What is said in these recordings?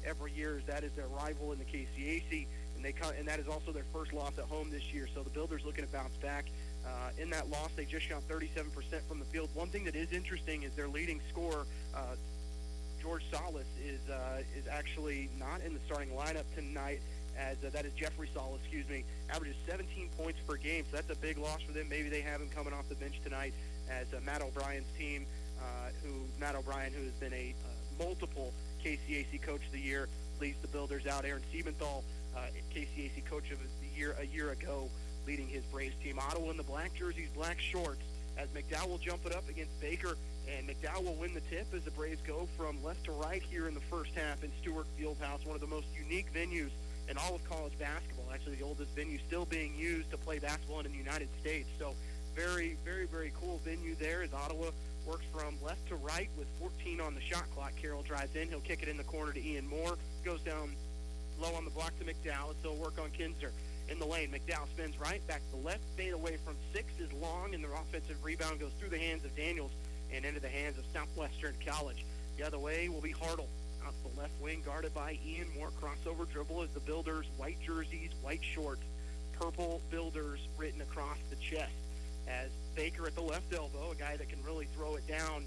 every year, as that is their rival in the KCAC, and that is also their first loss at home this year. So the Builders looking to bounce back. In that loss, they just shot 37% from the field. One thing that is interesting is their leading scorer, George Salas, is actually not in the starting lineup tonight, as that is Jeffrey Salas, averages 17 points per game, so that's a big loss for them. Maybe they have him coming off the bench tonight, as Matt O'Brien's team, Matt O'Brien, who has been a multiple KCAC Coach of the Year, leads the Builders out. Aaron Siebenthal, KCAC Coach of the Year a year ago, leading his Braves team. Ottawa in the black jerseys, black shorts, as McDowell will jump it up against Baker, and McDowell will win the tip as the Braves go from left to right here in the first half in Stewart Fieldhouse, one of the most unique venues in all of college basketball, actually the oldest venue still being used to play basketball in the United States. So very, very, very cool venue there, as Ottawa works from left to right with 14 on the shot clock. Carroll drives in. He'll kick it in the corner to Ian Moore. Goes down low on the block to McDowell. It's still work on Kinzer. In the lane, McDowell spins right, back to the left, fade away from 6 is long, and the offensive rebound goes through the hands of Daniels and into the hands of Southwestern College. The other way will be Hartle. Out to the left wing, guarded by Ian Moore. Crossover dribble as the Builders, white jerseys, white shorts, purple Builders written across the chest. As Baker at the left elbow, a guy that can really throw it down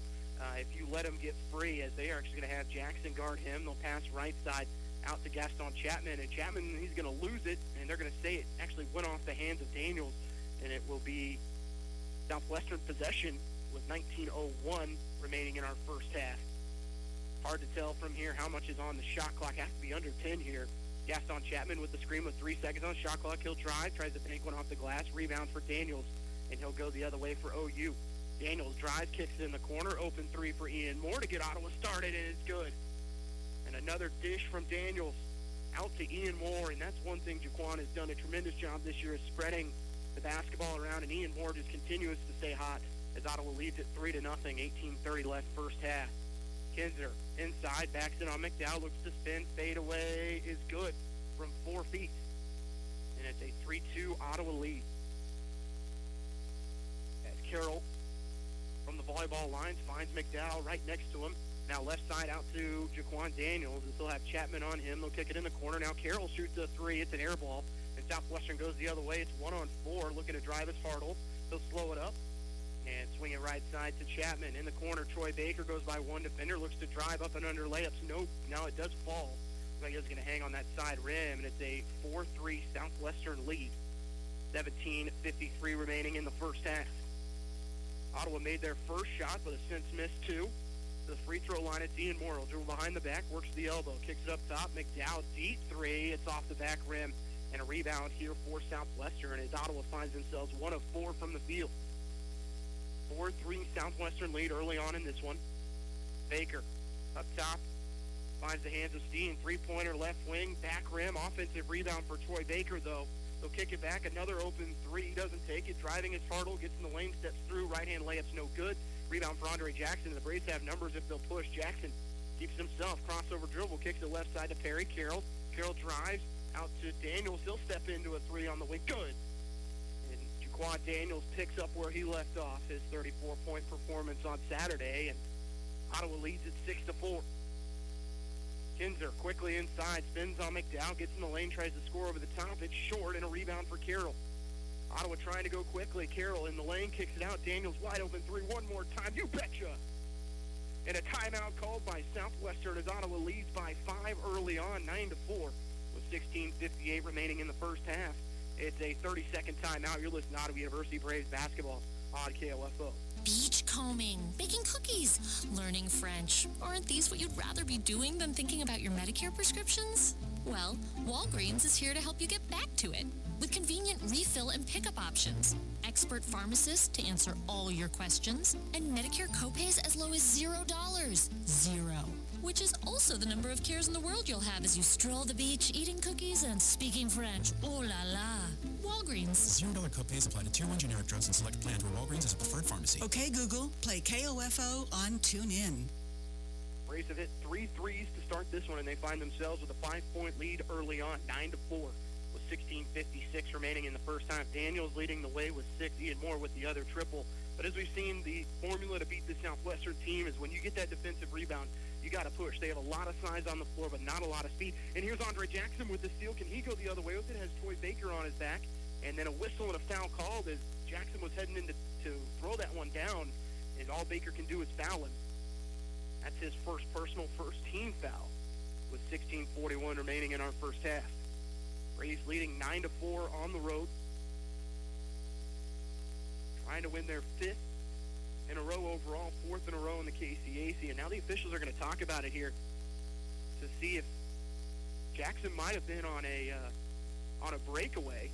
if you let him get free, as they are actually going to have Jackson guard him. They'll pass right side out to Gaston Chapman, and Chapman, he's going to lose it, and they're going to say it actually went off the hands of Daniels, and it will be Southwestern possession with 19:01 remaining in our first half. Hard to tell from here how much is on the shot clock. Has to be under 10 here. Gaston Chapman with the screen with 3 seconds on the shot clock. He'll drive, tries to bank one off the glass, rebound for Daniels, and he'll go the other way for OU. Daniels drives, kicks it in the corner, open 3 for Ian Moore to get Ottawa started, and it's good. And another dish from Daniels out to Ian Moore, and that's one thing Jaquan has done a tremendous job this year, is spreading the basketball around, and Ian Moore just continues to stay hot as Ottawa leads it 3-0, 18:30 left first half. Kinzer inside, backs it on McDowell, looks to spin, fade away is good from 4 feet. And it's a 3-2 Ottawa lead. As Carroll from the volleyball lines finds McDowell right next to him. Now left side out to Jaquan Daniels, and still have Chapman on him. They'll kick it in the corner. Now Carroll shoots a 3. It's an air ball, and Southwestern goes the other way. It's 1-on-4, looking to drive his Hartle. He'll slow it up and swing it right side to Chapman. In the corner, Troy Baker goes by one defender, looks to drive up and under layups. Nope. Now it does fall. Looks like it's going to hang on that side rim, and it's a 4-3 Southwestern lead. 17:53 remaining in the first half. Ottawa made their first shot, but has since missed 2. The free throw line, it's Ian Moore. He'll dribble behind the back, works the elbow, kicks it up top. McDowell, deep 3. It's off the back rim, and a rebound here for Southwestern as Ottawa finds themselves 1 of 4 from the field. 4-3 Southwestern lead early on in this one. Baker up top finds the hands of Steen. 3-pointer left wing, back rim. Offensive rebound for Troy Baker, though. They'll kick it back. Another open 3. He doesn't take it. Driving his Hartle, gets in the lane, steps through. Right-hand layup's no good. Rebound for Andre Jackson. The Braves have numbers if they'll push. Jackson keeps himself. Crossover dribble, kicks it left side to Perry. Carroll drives out to Daniels. He'll step into a 3 on the wing. Good. And Jaquan Daniels picks up where he left off, his 34-point performance on Saturday, and Ottawa leads it 6-4. Kinzer quickly inside, spins on McDowell, gets in the lane, tries to score over the top. It's short, and a rebound for Carroll. Ottawa trying to go quickly. Carroll in the lane, kicks it out. Daniels wide open 3 one more time. You betcha. And a timeout called by Southwestern as Ottawa leads by 5 early on, 9-4, with 16:58 remaining in the first half. It's a 30-second timeout. You're listening to Ottawa University Braves basketball on KOFO. Beachcombing, baking cookies, learning French. Aren't these what you'd rather be doing than thinking about your Medicare prescriptions? Well, Walgreens is here to help you get back to it with convenient refill and pickup options, expert pharmacists to answer all your questions, and Medicare copays as low as $0. Zero. Which is also the number of cares in the world you'll have as you stroll the beach, eating cookies and speaking French. Oh la la. Walgreens. $0 copays apply to Tier 1 generic drugs and select plans where Walgreens is a preferred pharmacy. Okay, Google, play KOFO on TuneIn. Braves have hit 3 threes to start this one, and they find themselves with a 5-point lead early on, 9-4, with 16:56 remaining in the first half. Daniels leading the way with 6, Ian Moore with the other triple. But as we've seen, the formula to beat the Southwestern team is when you get that defensive rebound, you got to push. They have a lot of size on the floor, but not a lot of speed. And here's Andre Jackson with the steal. Can he go the other way with it? Has Troy Baker on his back. And then a whistle and a foul called as Jackson was heading in to throw that one down, and all Baker can do is foul him. That's his first personal, first team foul with 16:41 remaining in our first half. Braves leading 9-4 on the road, trying to win their fifth in a row overall, fourth in a row in the KCAC. And now the officials are going to talk about it here to see if Jackson might have been on a breakaway.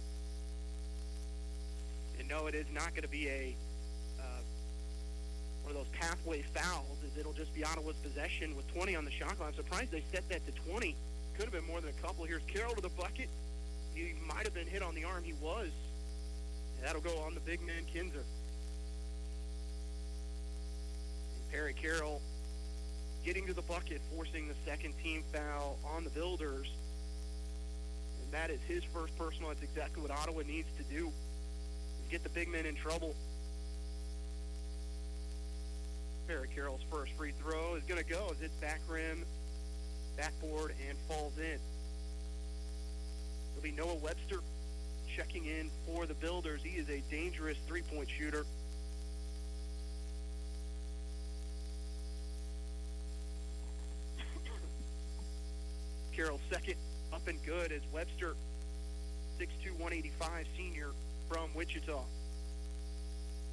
And no, it is not going to be one of those pathway fouls, as it'll just be Ottawa's possession with 20 on the shot clock. I'm surprised they set that to 20. Could have been more than a couple. Here's Carroll to the bucket. He might have been hit on the arm. He was. And that'll go on the big man, Kinzer. And Perry Carroll getting to the bucket, forcing the second team foul on the Builders. And that is his first personal. That's exactly what Ottawa needs to do, is get the big men in trouble. Perry Carroll's first free throw is going to go as it's back rim, backboard, and falls in. It'll be Noah Webster checking in for the Builders. He is a dangerous three-point shooter. Carroll's second, up and good, as Webster, 6'2", 185 senior from Wichita.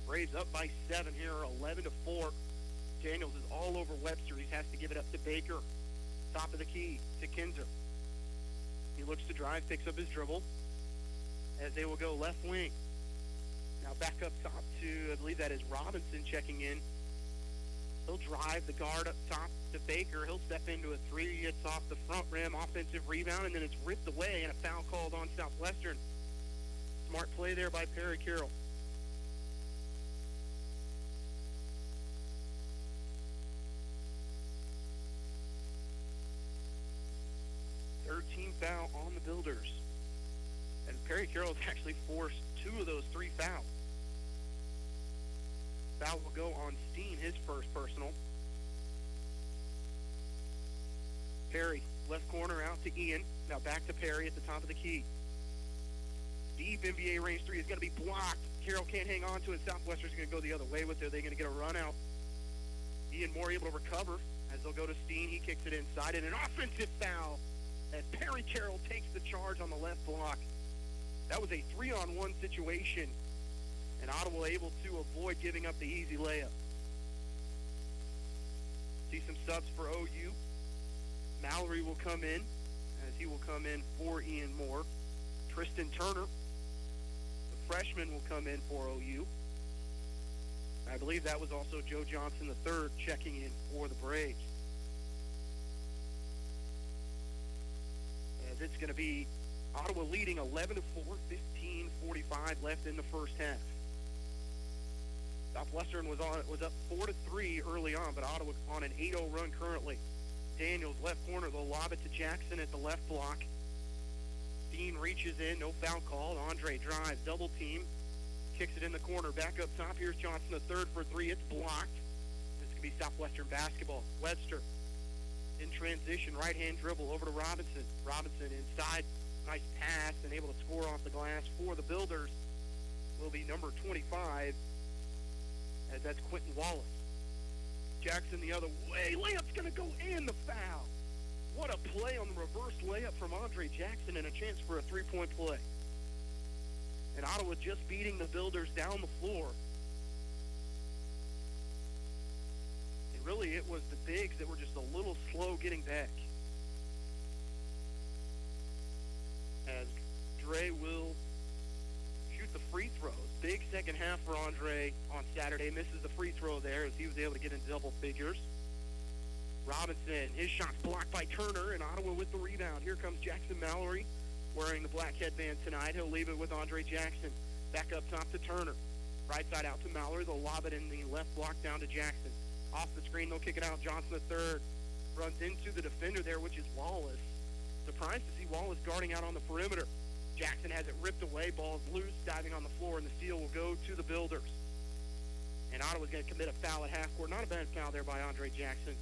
Braves up by 7 here, 11-4. Daniels is all over Webster. He has to give it up to Baker. Top of the key to Kinzer. He looks to drive, picks up his dribble, as they will go left wing. Now back up top to, I believe that is Robinson checking in. He'll drive the guard up top to Baker. He'll step into a three. It's off the front rim, offensive rebound, and then it's ripped away, and a foul called on Southwestern. Smart play there by Perry Carroll. Third team foul on the Builders. And Perry Carroll has actually forced 2 of those 3 fouls. Foul will go on Steen, his first personal. Perry, left corner out to Ian. Now back to Perry at the top of the key. Deep NBA range 3 is going to be blocked. Carroll can't hang on to it. Southwestern's going to go the other way with it. They're going to get a run out. Ian Moore able to recover as they'll go to Steen. He kicks it inside, and an offensive foul as Perry Carroll takes the charge on the left block. That was a 3-on-1 situation, and Ottawa able to avoid giving up the easy layup. See some subs for OU. Mallory will come in, as he will come in for Ian Moore. Tristan Turner, the freshman, will come in for OU. I believe that was also Joe Johnson III checking in for the Braves. As it's going to be Ottawa leading 11-4, 15:45 left in the first half. Southwestern was up 4-3 early on, but Ottawa on an 8-0 run currently. Daniels left corner, they'll lob it to Jackson at the left block. Dean reaches in, no foul called. Andre drives, double team, kicks it in the corner. Back up top, here's Johnson III for 3. It's blocked. This could be Southwestern basketball. Webster in transition, right-hand dribble over to Robinson. Robinson inside, nice pass, and able to score off the glass for the Builders will be number 25, as that's Quentin Wallace. Jackson the other way. Layup's going to go in, the foul. What a play on the reverse layup from Andre Jackson, and a chance for a three-point play. And Ottawa just beating the Builders down the floor. And really, it was the bigs that were just a little slow getting back. As Dre will shoot the free throws. Big second half for Andre on Saturday. Misses the free throw there as he was able to get in double figures. Robinson, his shot's blocked by Turner, and Ottawa with the rebound. Here comes Jackson Mallory wearing the black headband tonight. He'll leave it with Andre Jackson. Back up top to Turner. Right side out to Mallory. They'll lob it in the left block down to Jackson. Off the screen, they'll kick it out. Johnson III runs into the defender there, which is Wallace. Surprised to see Wallace guarding out on the perimeter. Jackson has it ripped away. Ball's loose, diving on the floor, and the steal will go to the Builders. And Ottawa's going to commit a foul at half court. Not a bad foul there by Andre Jackson.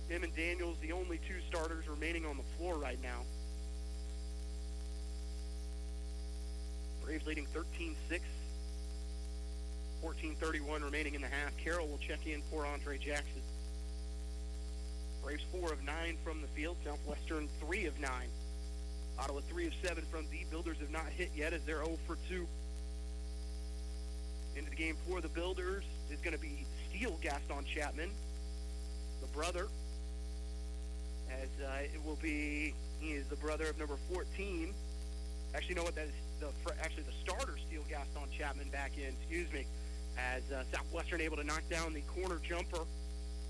Him and Daniels, the only two starters remaining on the floor right now. Braves leading 13-6. 14:31 remaining in the half. Carroll will check in for Andre Jackson. Braves 4 of 9 from the field. Southwestern 3 of 9. Ottawa 3 of 7 from deep. Builders have not hit yet as they're 0 for 2. Into the game for the Builders is going to be Steele Gaston Chapman, the brother, as it will be, he is the brother of number 14. Actually, you know what, that is the starter, Steele Gaston Chapman, back in, as Southwestern able to knock down the corner jumper.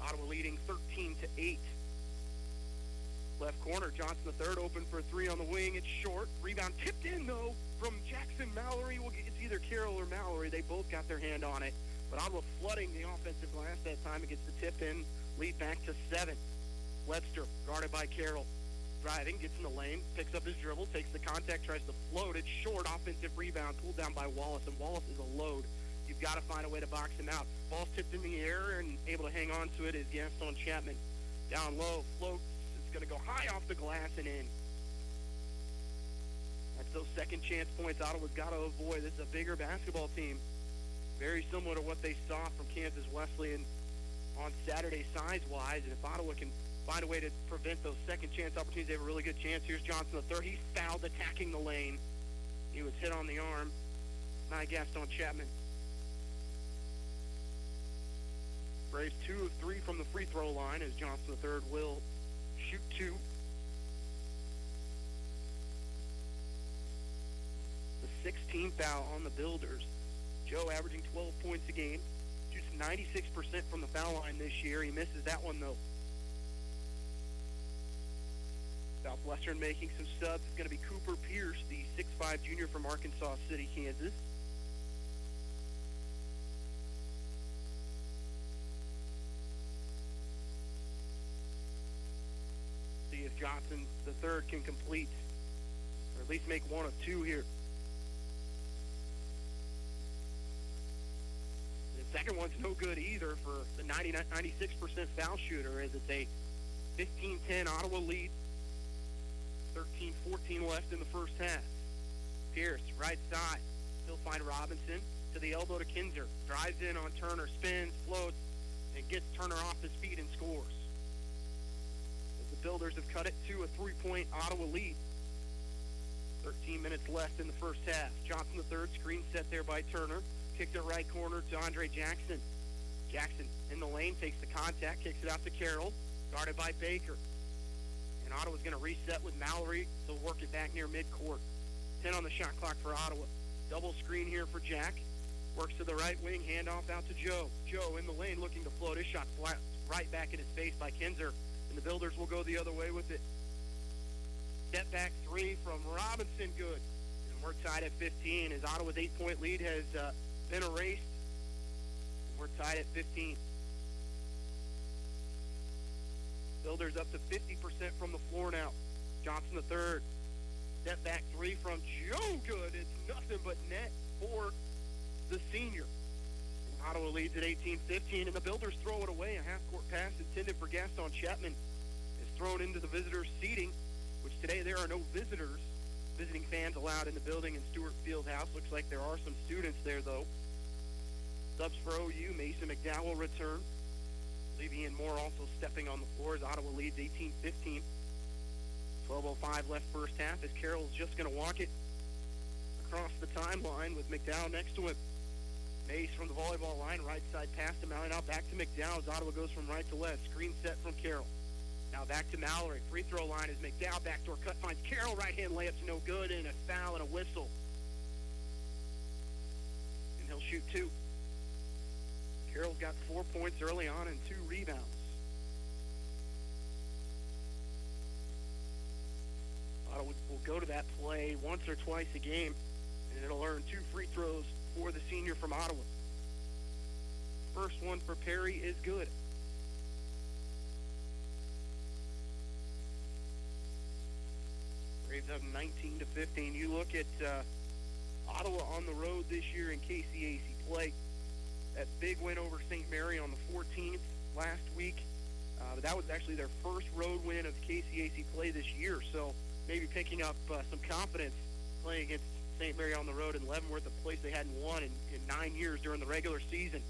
Ottawa leading 13-8. Left corner, Johnson III open for a three on the wing. It's short. Rebound tipped in, though, from Jackson Mallory. It's either Carroll or Mallory. They both got their hand on it. But Ottawa flooding the offensive glass that time. It gets the tip in, lead back to 7. Webster, guarded by Carroll. Driving, gets in the lane, picks up his dribble, takes the contact, tries to float. It's short, offensive rebound, pulled down by Wallace, and Wallace is a load. You've got to find a way to box him out. Ball's tipped in the air, and able to hang on to it is Gaston Chapman. Down low, floats. It's going to go high off the glass and in. That's those second chance points Ottawa's got to avoid. This is a bigger basketball team. Very similar to what they saw from Kansas Wesleyan on Saturday size-wise. And if Ottawa can find a way to prevent those second chance opportunities, they have a really good chance. Here's Johnson III. He's fouled attacking the lane. He was hit on the arm by Gaston Chapman. Braves 2 of 3 from the free throw line as Johnson III will shoot 2. The 16th foul on the Builders. Joe averaging 12 points a game. Shoots 96% from the foul line this year. He misses that one, though. Southwestern making some subs. It's going to be Cooper Pierce, the 6'5 junior from Arkansas City, Kansas. See if Johnson III can complete, or at least make one of two here. The second one's no good either for the 96% foul shooter, as it's a 15-10 Ottawa lead. 13-14 left in the first half. Pierce, right side. He'll find Robinson to the elbow to Kinzer. Drives in on Turner, spins, floats, and gets Turner off his feet and scores. As the Builders have cut it to a 3-point Ottawa lead. 13 minutes left in the first half. Johnson III, screen set there by Turner. Kicks it right corner to Andre Jackson. Jackson in the lane, takes the contact, kicks it out to Carroll. Guarded by Baker. And Ottawa's going to reset with Mallory. They'll work it back near midcourt. 10 on the shot clock for Ottawa. Double screen here for Jack. Works to the right wing, handoff out to Joe. Joe in the lane looking to float. His shot flat right back in his face by Kinzer. And the Builders will go the other way with it. Step back three from Robinson, good. And we're tied at 15 as Ottawa's 8-point lead has been erased. And we're tied at 15. Builders up to 50% from the floor now. Johnson III. Step back three from Joe. Good. It's nothing but net for the senior. And Ottawa leads at 18-15, and the Builders throw it away. A half-court pass intended for Gaston Chapman is thrown into the visitors' seating, which today there are no visiting fans allowed in the building in Stewart Fieldhouse. Looks like there are some students there, though. Subs for OU, Mason McDowell return. Ian Moore also stepping on the floor as Ottawa leads 18-15. 12:05 left first half as Carroll's just going to walk it across the timeline with McDowell next to him. Mace from the volleyball line, right side pass to Mallory. Now back to McDowell as Ottawa goes from right to left. Screen set from Carroll. Now back to Mallory. Free throw line is McDowell. Backdoor cut finds Carroll. Right hand layup's no good, and a foul and a whistle. And he'll shoot 2. Carroll's got 4 points early on and 2 rebounds. Ottawa will go to that play once or twice a game, and it'll earn 2 free throws for the senior from Ottawa. First one for Perry is good. Braves up 19-15. You look at Ottawa on the road this year in KCAC play. That big win over St. Mary on the 14th last week. But that was actually their first road win of KCAC play this year, so maybe picking up some confidence playing against St. Mary on the road in Leavenworth, a place they hadn't won in 9 years during the regular season.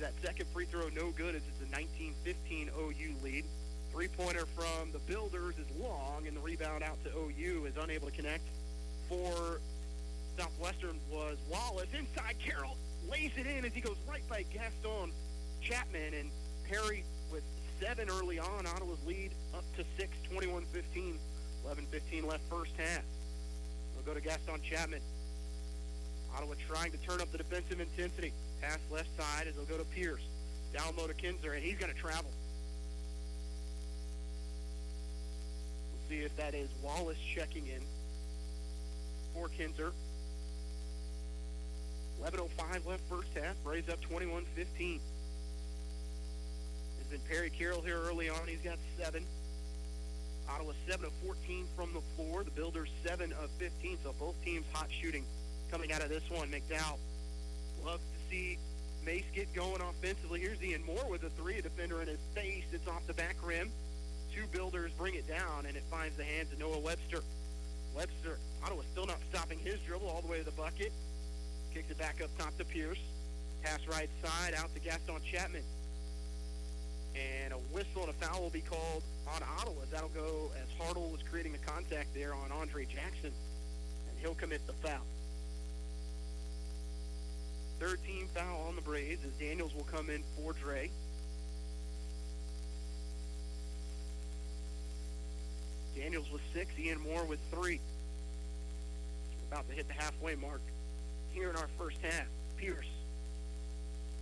That second free throw no good as it's a 19-15 OU lead. Three-pointer from the Builders is long, and the rebound out to OU is unable to connect. For Southwestern was Wallace. Inside, Carroll lays it in as he goes right by Gaston Chapman, and Perry with 7 early on. Ottawa's lead up to 6, 21-15. 11-15 left first half. We'll go to Gaston Chapman. Ottawa trying to turn up the defensive intensity. Pass left side as they'll go to Pierce. Down low to Kinzer, and he's going to travel. We'll see if that is Wallace checking in for Kinzer. 11:05 left first half. Braves up 21-15. There's been Perry Carroll here early on. He's got 7. Ottawa 7 of 14 from the floor. The Builders 7 of 15. So both teams hot shooting coming out of this one. McDowell loves to see Mace get going offensively. Here's Ian Moore with a 3, a defender in his face. It's off the back rim. 2 Builders bring it down, and it finds the hands of Noah Webster. Ottawa still not stopping his dribble all the way to the bucket. Kicks it back up top to Pierce. Pass right side out to Gaston Chapman. And a whistle and a foul will be called on Ottawa. That'll go as Hartle was creating the contact there on Andre Jackson, and he'll commit the foul. Third team foul on the Braves as Daniels will come in for Dre. Daniels with 6, Ian Moore with 3. We're about to hit the halfway mark here in our first half. Pierce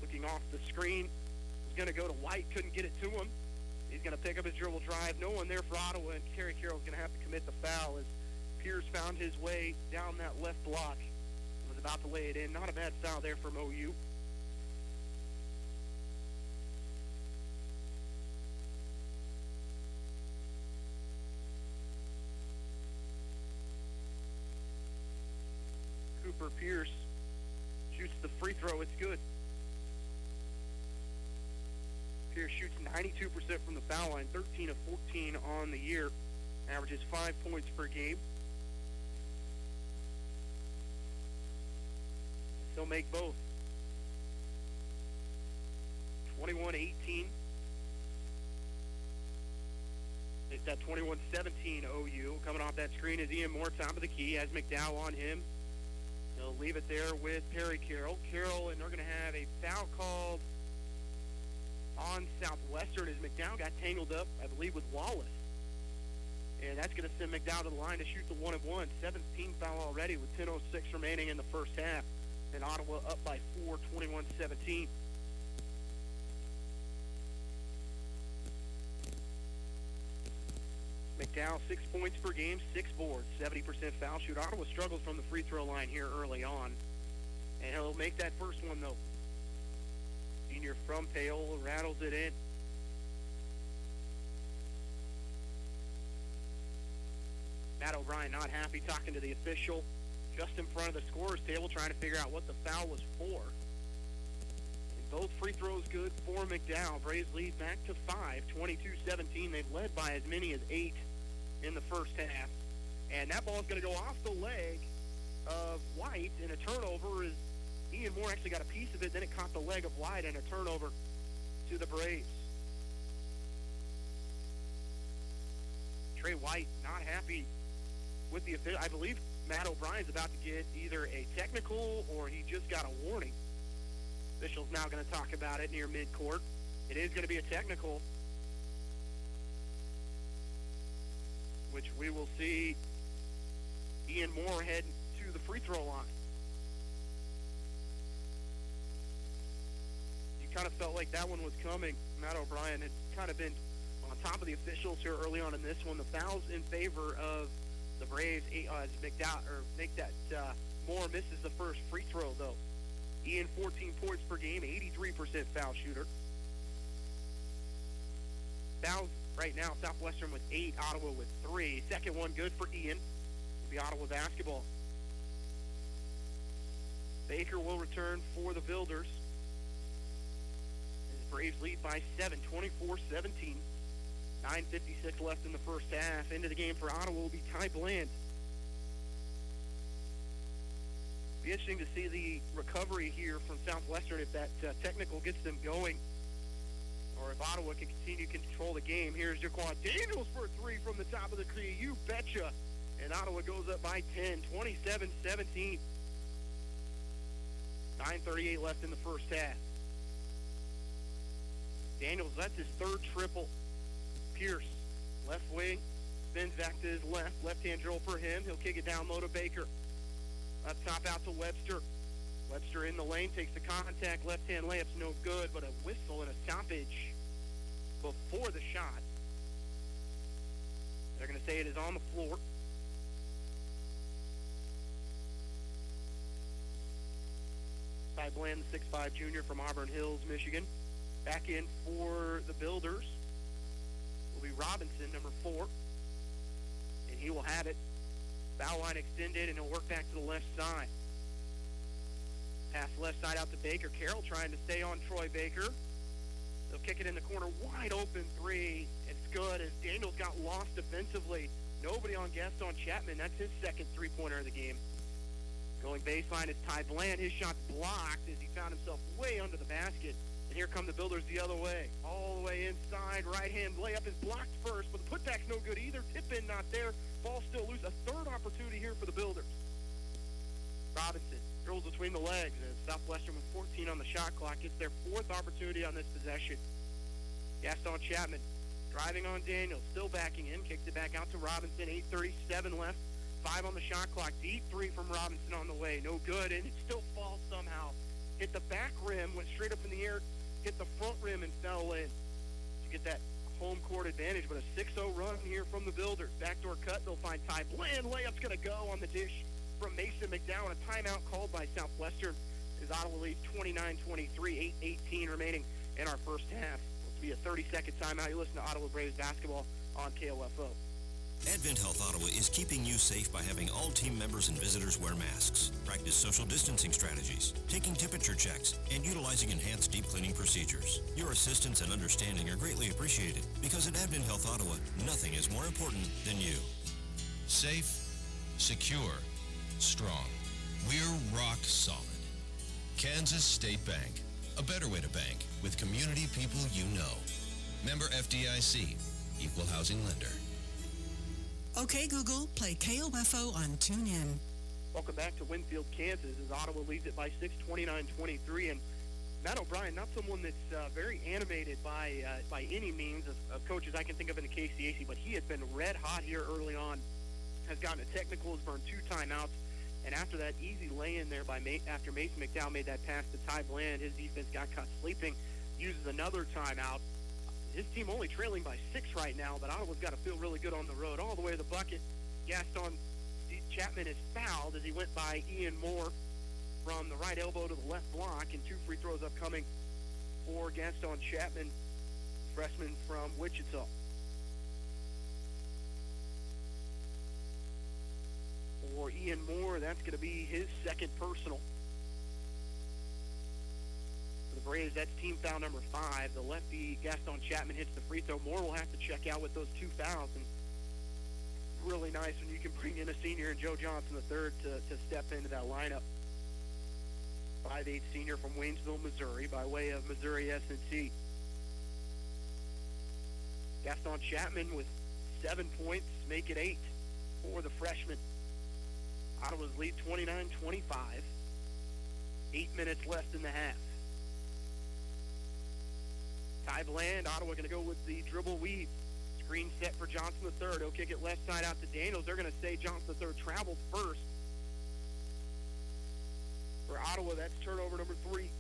looking off the screen. Was going to go to White, couldn't get it to him. He's going to pick up his dribble drive. No one there for Ottawa, and Kerry Carroll's going to have to commit the foul as Pierce found his way down that left block. Was about to lay it in. Not a bad foul there from OU. Cooper Pierce shoots the free throw. It's good. Pierce shoots 92% from the foul line, 13 of 14 on the year, averages 5 points per game. They'll make both. 21-18. It's that 21-17 OU. Coming off that screen is Ian Moore, top of the key, has McDowell on him. They'll leave it there with Perry Carroll. And they're going to have a foul called on Southwestern as McDowell got tangled up, I believe, with Wallace. And that's going to send McDowell to the line to shoot the 1-of-1. 17th foul already with 10:06 remaining in the first half. And Ottawa up by 4, 21-17. McDowell, 6 points per game, 6 boards, 70% foul shoot. Ottawa struggles from the free throw line here early on. And he'll make that first one, though. Senior from Paola rattles it in. Matt O'Brien not happy, talking to the official just in front of the scorer's table, trying to figure out what the foul was for. And both free throws good for McDowell. Braves lead back to 5, 22-17. They've led by as many as 8 in the first half. And that ball is going to go off the leg of White, and a turnover is Ian Moore actually got a piece of it, then it caught the leg of White, and a turnover to the Braves. Trey White not happy with the official. I believe Matt O'Brien's about to get either a technical or he just got a warning. Official's now going to talk about it near midcourt. It is going to be a technical, which we will see Ian Moore head to the free throw line. You kind of felt like that one was coming. Matt O'Brien had kind of been on top of the officials here early on in this one. The foul's in favor of the Braves as Moore misses the first free throw, though. Ian, 14 points per game, 83% foul shooter. Fouls right now, Southwestern with 8, Ottawa with 3. Second one good for Ian. It'll be Ottawa basketball. Baker will return for the Builders. Braves lead by 7, 24-17. 9:56 left in the first half. Into the game for Ottawa will be Ty Bland. Be interesting to see the recovery here from Southwestern if that technical gets them going, or if Ottawa can continue to control the game. Here's Jaquan Daniels for a three from the top of the key. You betcha. And Ottawa goes up by 10, 27-17. 9:38 left in the first half. Daniels, that's his third triple. Pierce, left wing, spins back to his left. Left-hand drill for him. He'll kick it down low to Baker. Up top out to Webster. Webster in the lane, takes the contact. Left-hand layup's no good, but a whistle and a stoppage before the shot. They're going to say it is on the floor. Ty Bland, the 6'5 junior from Auburn Hills, Michigan. Back in for the Builders will be Robinson, number 4. And he will have it. Foul line extended, and he'll work back to the left side. Pass left side out to Baker. Carroll trying to stay on Troy Baker. They'll kick it in the corner. Wide open three. It's good as Daniels got lost defensively. Nobody on Gaston Chapman. That's his second three-pointer of the game. Going baseline is Ty Bland. His shot's blocked as he found himself way under the basket. And here come the Builders the other way. All the way inside. Right-hand layup is blocked first, but the putback's no good either. Tip-in not there. Ball still loose. A third opportunity here for the Builders. Robinson drills between the legs as Southwestern with 14 on the shot clock gets their fourth opportunity on this possession. Gaston Chapman driving on Daniels, still backing in, kicks it back out to Robinson. 8:37 left, 5 on the shot clock. Deep three from Robinson on the way, no good, and it still falls somehow. Hit the back rim, went straight up in the air, hit the front rim and fell in to get that home court advantage. But a 6-0 run here from the Builders. Backdoor cut, they'll find Ty Bland. Layup's going to go on the dish from Mason McDowell. A timeout called by Southwestern as Ottawa leads 29-23, 8:18 remaining in our first half. It'll be a 30-second timeout. You listen to Ottawa Braves basketball on KOFO. Advent Health Ottawa is keeping you safe by having all team members and visitors wear masks, practice social distancing strategies, taking temperature checks, and utilizing enhanced deep cleaning procedures. Your assistance and understanding are greatly appreciated because at Advent Health Ottawa, nothing is more important than you. Safe, secure, strong. We're rock solid. Kansas State Bank, a better way to bank with community people you know. Member FDIC, equal housing lender. Okay, Google, play KOFO on TuneIn. Welcome back to Winfield, Kansas, as Ottawa leads it by 6, 29-23. And Matt O'Brien, not someone that's very animated by any means of coaches I can think of in the KCAC, but he has been red hot here early on. Has gotten a technical, has burned 2 timeouts, and after that easy lay-in there after Mason McDowell made that pass to Ty Bland, his defense got caught sleeping, uses another timeout. His team only trailing by 6 right now, but Ottawa's got to feel really good on the road. All the way to the bucket, Gaston Chapman is fouled as he went by Ian Moore from the right elbow to the left block, and 2 free throws upcoming for Gaston Chapman, freshman from Wichita. For Ian Moore, that's going to be his second personal. The Braves, that's team foul number 5. The lefty, Gaston Chapman, hits the free throw. Moore will have to check out with those 2 fouls. And really nice when you can bring in a senior and Joe Johnson III to step into that lineup. 5'8" senior from Waynesville, Missouri, by way of Missouri S&T. Gaston Chapman with 7 points, make it 8 for the freshman. Ottawa's lead 29-25. 8 minutes left in the half. Ty Bland, Ottawa going to go with the dribble weave. Screen set for Johnson III. He'll kick it left side out to Daniels. They're going to say Johnson III traveled first. For Ottawa, that's turnover number 3.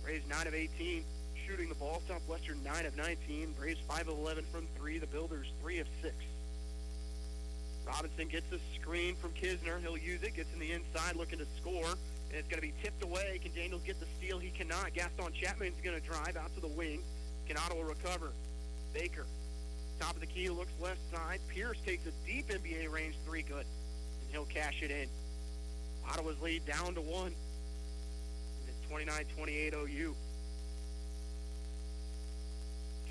Braves 9 of 18 shooting the ball. Southwestern 9 of 19. Braves 5 of 11 from 3. The Builders 3 of 6. Robinson gets a screen from Kisner. He'll use it. Gets in the inside looking to score. And it's going to be tipped away. Can Daniels get the steal? He cannot. Gaston Chapman's going to drive out to the wing. Can Ottawa recover? Baker, top of the key, looks left side. Pierce takes a deep NBA range 3, good. And he'll cash it in. Ottawa's lead down to 1. And it's 29-28 OU.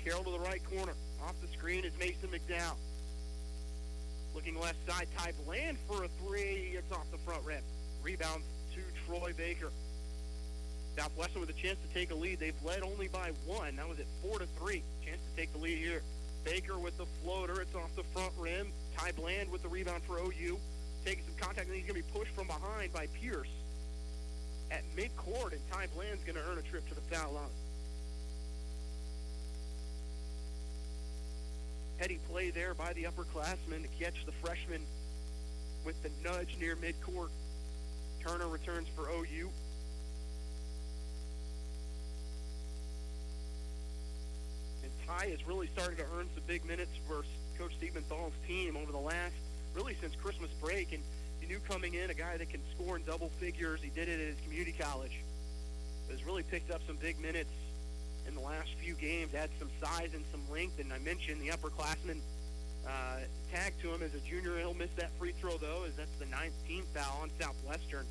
Carroll to the right corner. Off the screen is Mason McDowell. Looking left side, Ty Bland for a three. It's off the front rim. Rebound to Troy Baker. Southwestern with a chance to take a lead. They've led only by one. That was at 4-3. Chance to take the lead here. Baker with the floater. It's off the front rim. Ty Bland with the rebound for OU. Taking some contact, and he's going to be pushed from behind by Pierce at midcourt, and Ty Bland's going to earn a trip to the foul line. Heady play there by the upperclassmen to catch the freshman with the nudge near midcourt. Turner returns for OU. And Ty is really starting to earn some big minutes for Coach Steve Menthal's team over the last, really since Christmas break. And you knew coming in a guy that can score in double figures. He did it at his community college. Has really picked up some big minutes in the last few games, add some size and some length. And I mentioned the upperclassman tagged to him as a junior. He'll miss that free throw, though, as that's the 9th team foul on Southwestern.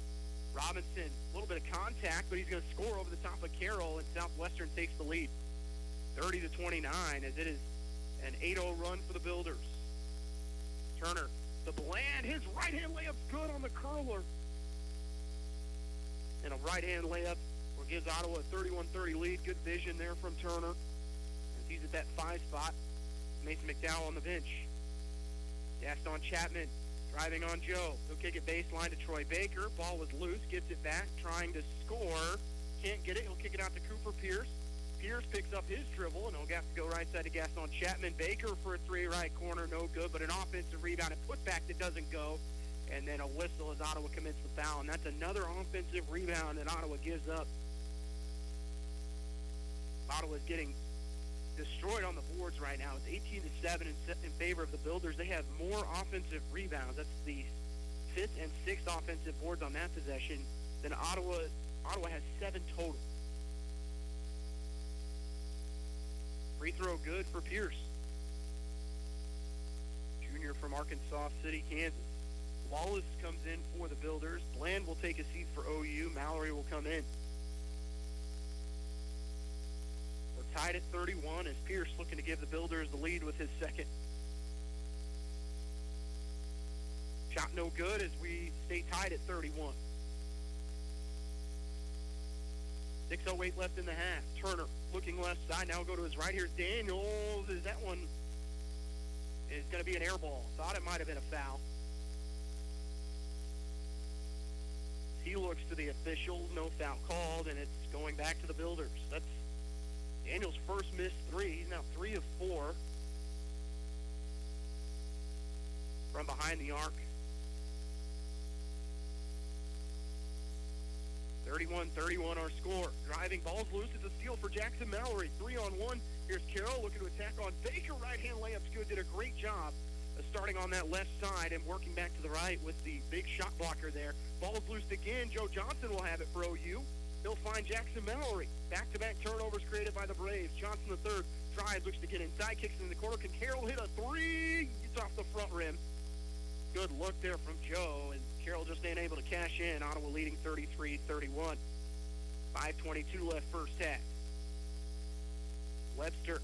Robinson, a little bit of contact, but he's going to score over the top of Carroll, and Southwestern takes the lead 30-29, as it is an 8-0 run for the Builders. Turner, the Bland, his right-hand layup's good on the curler. And a right-hand layup gives Ottawa a 31-30 lead. Good vision there from Turner. As he's at that 5 spot. Mason McDowell on the bench. Gaston Chapman driving on Joe. He'll kick it baseline to Troy Baker. Ball was loose. Gets it back. Trying to score. Can't get it. He'll kick it out to Cooper Pierce. Pierce picks up his dribble, and he'll have to go right side to Gaston Chapman. Baker for a three, right corner. No good, but an offensive rebound and putback that doesn't go. And then a whistle as Ottawa commits the foul. And that's another offensive rebound that Ottawa gives up. Ottawa's getting destroyed on the boards right now. It's 18-7 in favor of the Builders. They have more offensive rebounds. That's the 5th and 6th offensive boards on that possession than Ottawa. Ottawa has 7 total. Free throw good for Pierce. Junior from Arkansas City, Kansas. Wallace comes in for the Builders. Bland will take a seat for OU. Mallory will come in. Tied at 31 as Pierce looking to give the Builders the lead with his second. Shot no good as we stay tied at 31. 6:08 left in the half. Turner looking left side. Now go to his right. Here's Daniels. Is that one is going to be an air ball? Thought it might have been a foul. He looks to the officials. No foul called, and it's going back to the Builders. That's Daniels' first missed three. He's now 3 of 4 from behind the arc. 31-31 our score. Driving, ball's loose. It's a steal for Jackson Mallory. 3-on-1. Here's Carroll looking to attack on Baker. Right-hand layup's good. Did a great job of starting on that left side and working back to the right with the big shot blocker there. Ball's loose again. Joe Johnson will have it for OU. He'll find Jackson Mallory. Back-to-back turnovers created by the Braves. Johnson the third drives, looks to get inside, kicks in the corner. Can Carroll hit a three? Gets off the front rim. Good look there from Joe, and Carroll just ain't able to cash in. Ottawa leading 33-31. 5:22 left first half. Webster.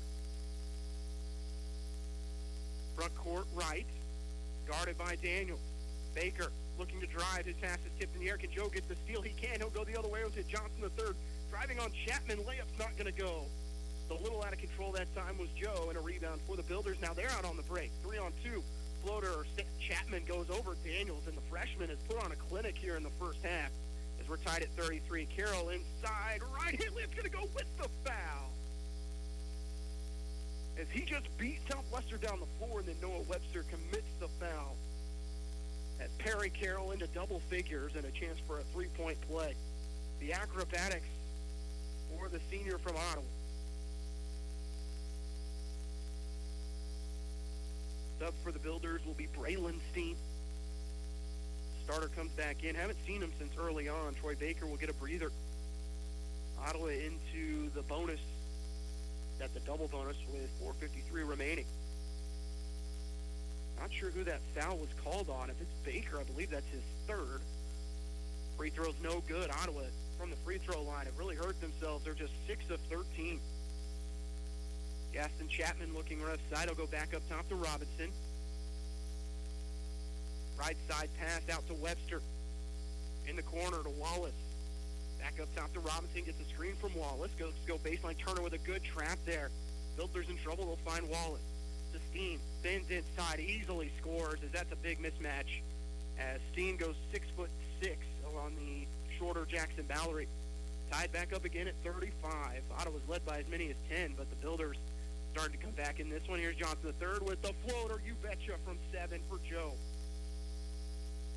Front court right. Guarded by Daniels. Baker looking to drive. His pass is tipped in the air. Can Joe get the steal? He can. He'll go the other way. It was hit Johnson the third. Driving on Chapman. Layup's not going to go. A little out of control that time was Joe, and a rebound for the Builders. Now they're out on the break. 3-on-2. Floater. Chapman goes over Daniels, and the freshman has put on a clinic here in the first half as we're tied at 33. Carroll inside. Right-hand layup's going to go with the foul. As he just beat Southwestern down the floor, and then Noah Webster commits the foul. As Perry Carroll into double figures and a chance for a three-point play. The acrobatics for the senior from Ottawa. Sub for the Builders will be Braylon Steen. Starter comes back in. Haven't seen him since early on. Troy Baker will get a breather. Ottawa into the bonus. Got the double bonus with 4:53 remaining. Not sure who that foul was called on. If it's Baker, I believe that's his third. Free throw's no good. Ottawa from the free throw line have really hurt themselves. They're just 6 of 13. Gaston Chapman looking left side. He'll go back up top to Robinson. Right side pass out to Webster. In the corner to Wallace. Back up top to Robinson. Gets a screen from Wallace. Go baseline. Turner with a good trap there. Builders in trouble. They'll find Wallace. To Steen. Spins inside. Easily scores as that's a big mismatch. As Steen goes 6'6" on the shorter Jackson Mallory. Tied back up again at 35. Ottawa's led by as many as 10, but the Builders starting to come back in this one. Here's Johnson the third with the floater. You betcha from 7 for Joe.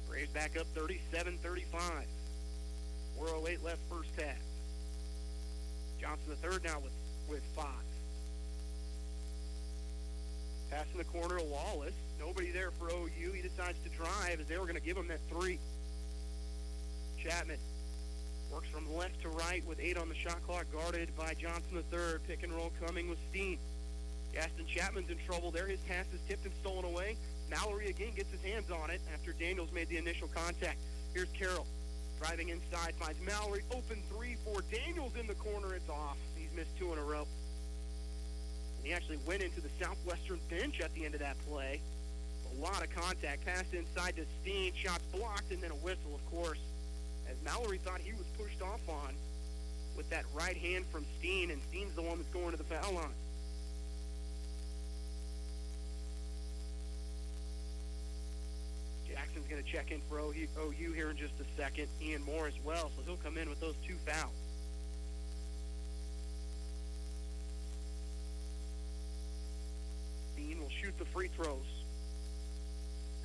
Braves back up 37-35. 4:08 left first half. Johnson the third now with 5. Pass in the corner to Wallace. Nobody there for OU. He decides to drive as they were going to give him that 3. Chapman works from left to right with 8 on the shot clock, guarded by Johnson the third. Pick and roll coming with Steen. Gaston Chapman's in trouble there. His pass is tipped and stolen away. Mallory again gets his hands on it after Daniels made the initial contact. Here's Carroll. Driving inside, finds Mallory. Open 3 for Daniels in the corner. It's off. He's missed 2 in a row. And he actually went into the Southwestern bench at the end of that play. A lot of contact. Pass inside to Steen. Shots blocked, and then a whistle, of course, as Mallory thought he was pushed off on with that right hand from Steen, and Steen's the one that's going to the foul line. Jackson's going to check in for OU here in just a second. Ian Moore as well, so he'll come in with those 2 fouls. Steen will shoot the free throws.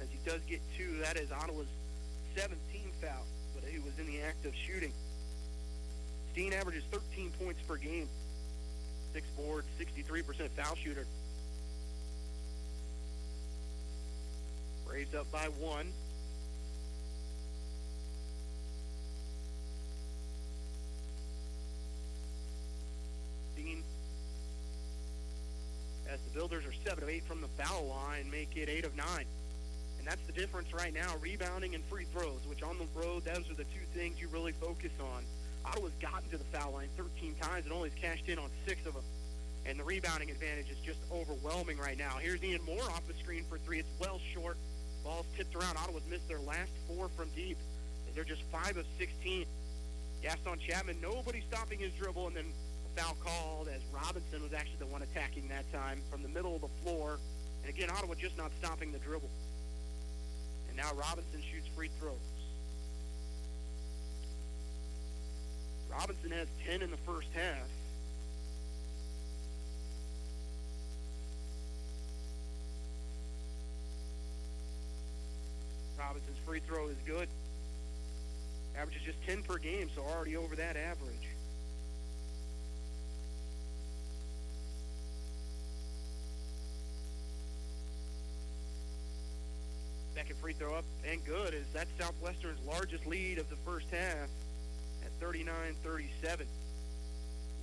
As he does get 2, that is Ottawa's 17th foul, but he was in the act of shooting. Steen averages 13 points per game. 6 boards, 63% foul shooter. Braves up by 1. Steen, as the Builders are 7 of 8 from the foul line, make it 8 of 9. And that's the difference right now, rebounding and free throws, which on the road, those are the 2 things you really focus on. Ottawa's gotten to the foul line 13 times and only has cashed in on 6 of them. And the rebounding advantage is just overwhelming right now. Here's Ian Moore off the screen for 3. It's well short. Ball's tipped around. Ottawa's missed their last 4 from deep. They're just 5 of 16. Gaston Chapman, nobody stopping his dribble, and then a foul called as Robinson was actually the one attacking that time from the middle of the floor. And again, Ottawa just not stopping the dribble. And now Robinson shoots free throws. Robinson has 10 in the first half. Robinson's free throw is good. Averages just 10 per game, so already over that average. Second free throw up and good, as that's Southwestern's largest lead of the first half at 39-37.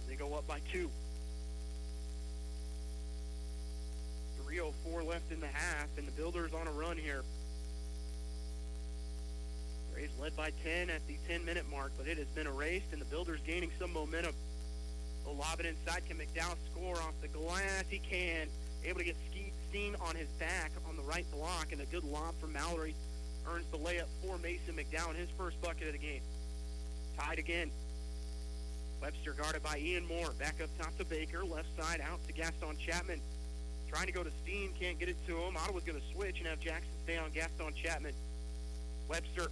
They go up by 2. 3:04 left in the half, and the Builders on a run here. Braves led by 10 at the 10-minute mark, but it has been erased, and the Builders gaining some momentum. They'll lob it inside. Can McDowell score off the glass? He can. Able to get Steen on his back on the right block, and a good lob from Mallory earns the layup for Mason McDowell, his first bucket of the game. Tied again. Webster guarded by Ian Moore. Back up top to Baker. Left side out to Gaston Chapman. Trying to go to Steen. Can't get it to him. Ottawa's going to switch and have Jackson stay on Gaston Chapman. Webster.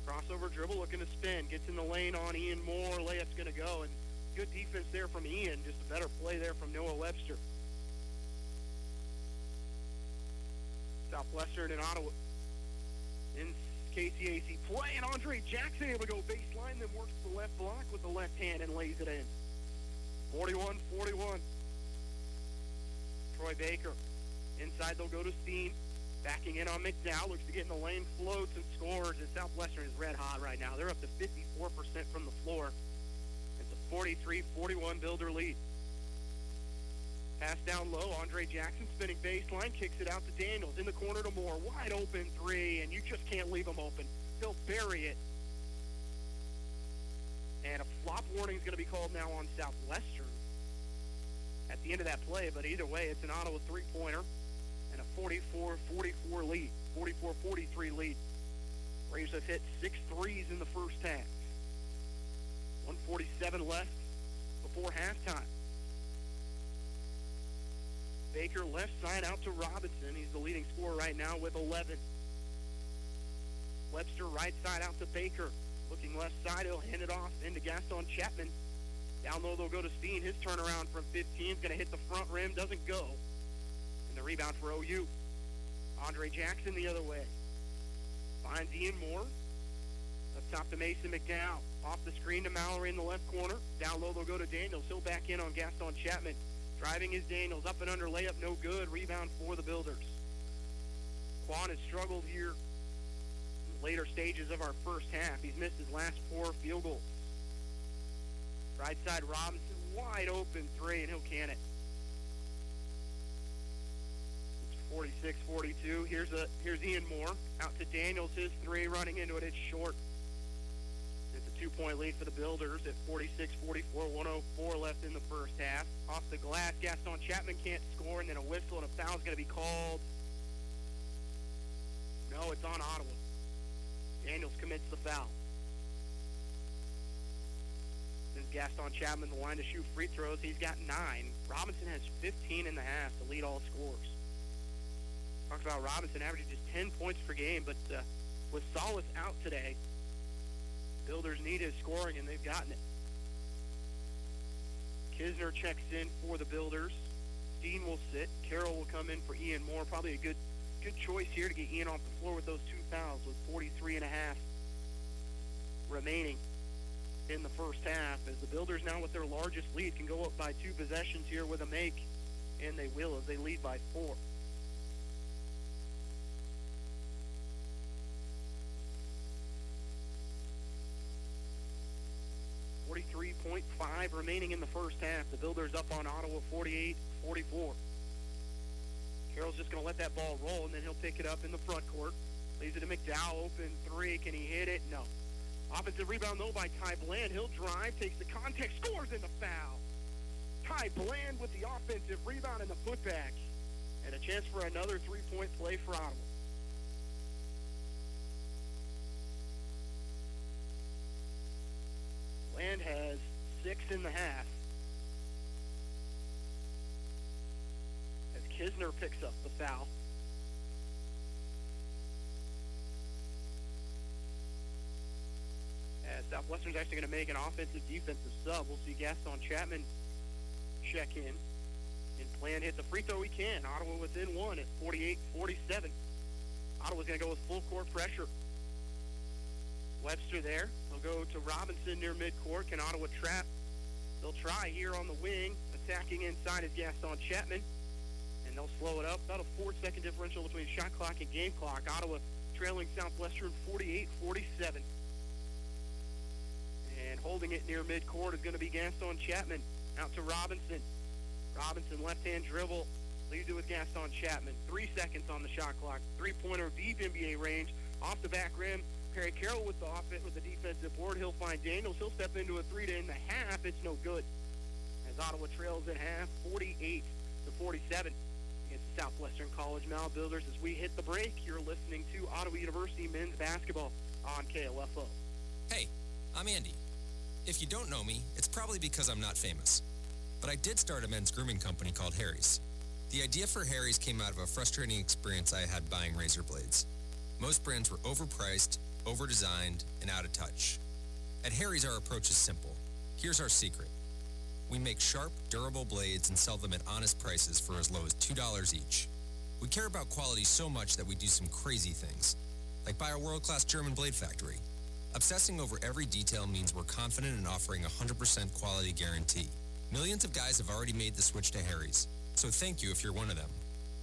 Crossover dribble, looking to spin. Gets in the lane on Ian Moore. Layup's going to go. And good defense there from Ian. Just a better play there from Noah Webster. Southwestern and Ottawa in KCAC play. And Andre Jackson able to go baseline, then works the left block with the left hand and lays it in. 41-41. Troy Baker. Inside they'll go to Steen. Backing in on McDowell, looks to get in the lane, floats and scores, and Southwestern is red hot right now. They're up to 54% from the floor. It's a 43-41 Builder lead. Pass down low, Andre Jackson spinning baseline, kicks it out to Daniels. In the corner to Moore, wide open 3, and you just can't leave him open. He'll bury it. And a flop warning is going to be called now on Southwestern, at the end of that play, but either way, it's an Ottawa three-pointer and a 44-44 lead, 44-43 lead. Braves have hit 6 threes in the first half. 1:47 left before halftime. Baker left side out to Robinson. He's the leading scorer right now with 11. Webster right side out to Baker. Looking left side, he'll hand it off into Gaston Chapman. Down low, they'll go to Steen. His turnaround from 15 is going to hit the front rim, doesn't go. And the rebound for OU. Andre Jackson the other way. Finds Ian Moore. Up top to Mason McDowell. Off the screen to Mallory in the left corner. Down low, they'll go to Daniels. He'll back in on Gaston Chapman. Driving is Daniels. Up and under layup, no good. Rebound for the Builders. Quan has struggled here in the later stages of our first half. He's missed his last 4 field goals. Right side Robinson, wide open three, and he'll can it. It's 46-42. Here's Ian Moore. Out to Daniels, his three, running into it. It's short. It's a 2-point lead for the Builders at 46-44, 1:04 left in the first half. Off the glass, Gaston Chapman can't score, and then a whistle and a foul is going to be called. No, it's on Ottawa. Daniels commits the foul. Since Gaston Chapman the line to shoot free throws, he's got 9. Robinson has 15 in the half to lead all scores. Talked about Robinson averaging just 10 points per game, but with Solis out today, Builders need his scoring, and they've gotten it. Kisner checks in for the Builders. Steen will sit. Carroll will come in for Ian Moore. Probably a good choice here to get Ian off the floor with those 2 fouls with 43 and a half remaining in the first half, as the Builders now with their largest lead can go up by 2 possessions here with a make, and they will as they lead by 4. .5 remaining in the first half. The Builders up on Ottawa 48-44. Carroll's just going to let that ball roll, and then he'll pick it up in the front court. Leaves it to McDowell, open three. Can he hit it? No. Offensive rebound, though, by Ty Bland. He'll drive, takes the contact, scores in the foul. Ty Bland with the offensive rebound and the putback. And a chance for another 3-point play for Ottawa. Bland has 6 in the half. As Kisner picks up the foul. As Southwestern's actually going to make an offensive-defensive sub. We'll see Gaston Chapman check in. And Bland hit the free throw he can. Ottawa within 1 at 48-47. Ottawa's going to go with full court pressure. Webster there. They'll go to Robinson near midcourt. Can Ottawa trap? They'll try here on the wing. Attacking inside is Gaston Chapman. And they'll slow it up. About a 4-second differential between shot clock and game clock. Ottawa trailing Southwestern 48-47. And holding it near midcourt is going to be Gaston Chapman. Out to Robinson. Robinson left-hand dribble. Leaves it with Gaston Chapman. 3 seconds on the shot clock. 3-pointer deep NBA range. Off the back rim. Perry Carroll with the offense with the defensive board. He'll find Daniels. He'll step into a 3 to end the half. It's no good. As Ottawa trails at half, 48-47 against the Southwestern College Now Builders. As we hit the break, you're listening to Ottawa University men's basketball on KOFO. Hey, I'm Andy. If you don't know me, it's probably because I'm not famous. But I did start a men's grooming company called Harry's. The idea for Harry's came out of a frustrating experience I had buying razor blades. Most brands were overpriced, over-designed, and out of touch. At Harry's, our approach is simple. Here's our secret. We make sharp, durable blades and sell them at honest prices for as low as $2 each. We care about quality so much that we do some crazy things, like buy a world-class German blade factory. Obsessing over every detail means we're confident in offering a 100% quality guarantee. Millions of guys have already made the switch to Harry's, so thank you if you're one of them.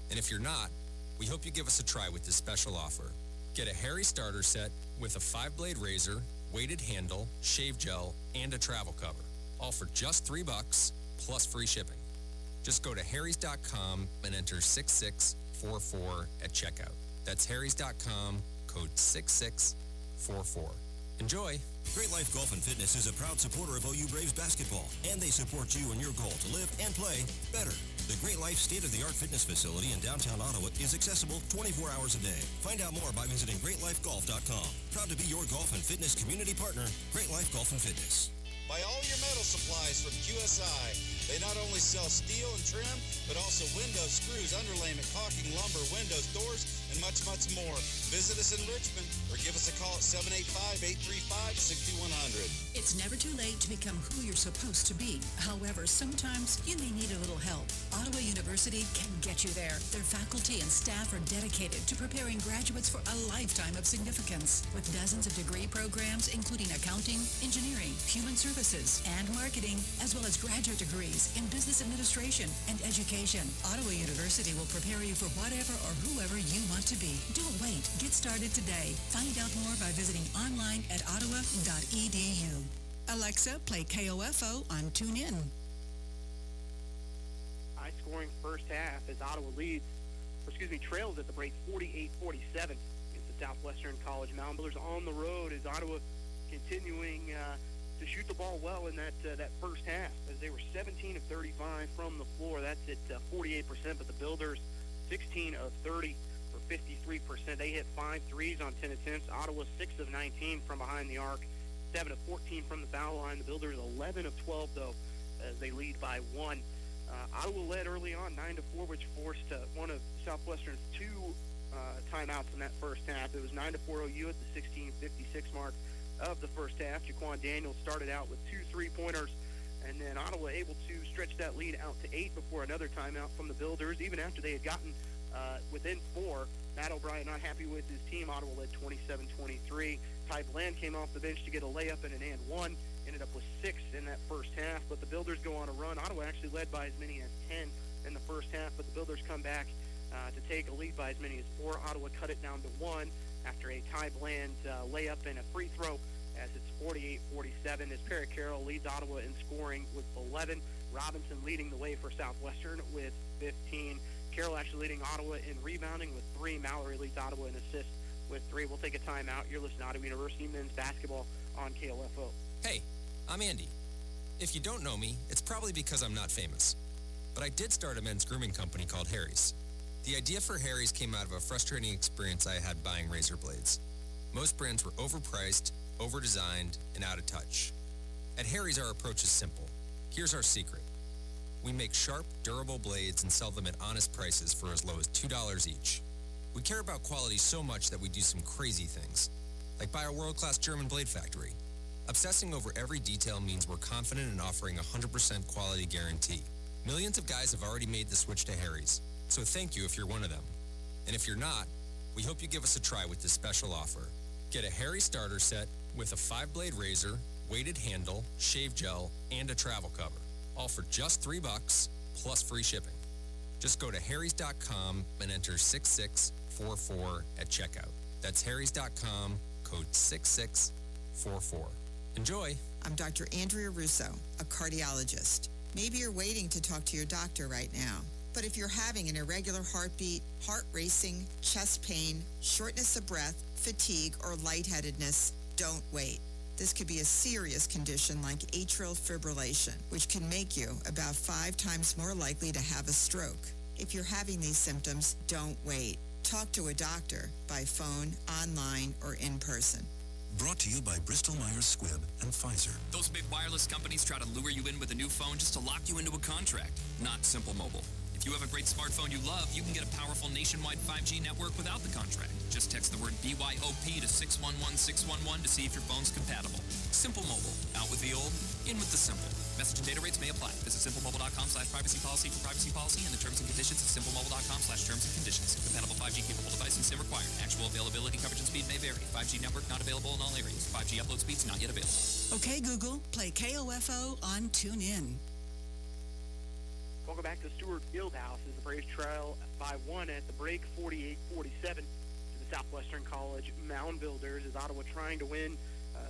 And if you're not, we hope you give us a try with this special offer. Get a Harry starter set with a 5-blade razor, weighted handle, shave gel, and a travel cover. All for just $3 plus free shipping. Just go to harrys.com and enter 6644 at checkout. That's harrys.com, code 6644. Enjoy. Great Life Golf and Fitness is a proud supporter of OU Braves basketball, and they support you in your goal to live and play better. The Great Life state-of-the-art fitness facility in downtown Ottawa is accessible 24 hours a day. Find out more by visiting greatlifegolf.com. Proud to be your golf and fitness community partner, Great Life Golf and Fitness. Buy all your metal supplies from QSI. They not only sell steel and trim, but also windows, screws, underlayment, caulking, lumber, windows, doors, and much, much more. Visit us in Richmond or give us a call at 785-835-6100. It's never too late to become who you're supposed to be. However, sometimes you may need a little help. Ottawa University can get you there. Their faculty and staff are dedicated to preparing graduates for a lifetime of significance. With dozens of degree programs, including accounting, engineering, human services, and marketing, as well as graduate degrees in business administration and education. Ottawa University will prepare you for whatever or whoever you want to be. Don't wait. Get started today. Find out more by visiting online at ottawa.edu. Alexa, play KOFO on TuneIn. High-scoring first half as Ottawa trails at the break 48-47 against the Southwestern College Mound Builders on the road as Ottawa continuing to shoot the ball well in that first half as they were 17 of 35 from the floor. That's at 48%, but the Builders 16 of 30 for 53%. They hit 5 threes on 10 attempts. Ottawa 6 of 19 from behind the arc, 7 of 14 from the foul line. The Builders 11 of 12 though as they lead by 1. Ottawa led early on 9-4, which forced one of Southwestern's 2 timeouts in that first half. It was 9-4 OU at the 16:56 mark of the first half. Jaquan Daniels started out with 2 3-pointers, and then Ottawa able to stretch that lead out to 8 before another timeout from the Builders. Even after they had gotten within 4, Matt O'Brien not happy with his team. Ottawa led 27-23. Ty Bland came off the bench to get a layup and an and one. Ended up with 6 in that first half, but the Builders go on a run. Ottawa actually led by as many as 10 in the first half, but the Builders come back to take a lead by as many as 4. Ottawa cut it down to 1 after a Ty Bland layup and a free throw as it's 48-47 as Parrot Carroll leads Ottawa in scoring with 11. Robinson leading the way for Southwestern with 15. Carroll actually leading Ottawa in rebounding with 3. Mallory leads Ottawa in assists with 3. We'll take a timeout. You're listening to Ottawa University men's basketball on KLFO. Hey, I'm Andy. If you don't know me, it's probably because I'm not famous. But I did start a men's grooming company called Harry's. The idea for Harry's came out of a frustrating experience I had buying razor blades. Most brands were overpriced, over-designed, and out of touch. At Harry's, our approach is simple. Here's our secret. We make sharp, durable blades and sell them at honest prices for as low as $2 each. We care about quality so much that we do some crazy things, like buy a world-class German blade factory. Obsessing over every detail means we're confident in offering a 100% quality guarantee. Millions of guys have already made the switch to Harry's, so thank you if you're one of them. And if you're not, we hope you give us a try with this special offer. Get a Harry starter set with a 5-blade razor, weighted handle, shave gel, and a travel cover. All for just $3 plus free shipping. Just go to harrys.com and enter 6644 at checkout. That's harrys.com, code 6644. Enjoy. I'm Dr. Andrea Russo, a cardiologist. Maybe you're waiting to talk to your doctor right now. But if you're having an irregular heartbeat, heart racing, chest pain, shortness of breath, fatigue, or lightheadedness, don't wait. This could be a serious condition like atrial fibrillation, which can make you about 5 times more likely to have a stroke. If you're having these symptoms, don't wait. Talk to a doctor by phone, online, or in person. Brought to you by Bristol-Myers Squibb and Pfizer. Those big wireless companies try to lure you in with a new phone just to lock you into a contract. Not Simple Mobile. If you have a great smartphone you love, you can get a powerful nationwide 5G network without the contract. Just text the word BYOP to 611611 to see if your phone's compatible. Simple Mobile. Out with the old, in with the simple. Message and data rates may apply. Visit simplemobile.com/privacy policy for privacy policy and the terms and conditions at simplemobile.com/terms and conditions. Compatible 5G capable device and SIM required. Actual availability, coverage, and speed may vary. 5G network not available in all areas. 5G upload speeds not yet available. Okay, Google, play KOFO on TuneIn. Welcome back to Stewart Fieldhouse as the Braves trail by 1 at the break, 48-47 to the Southwestern College Mound Builders as Ottawa trying to win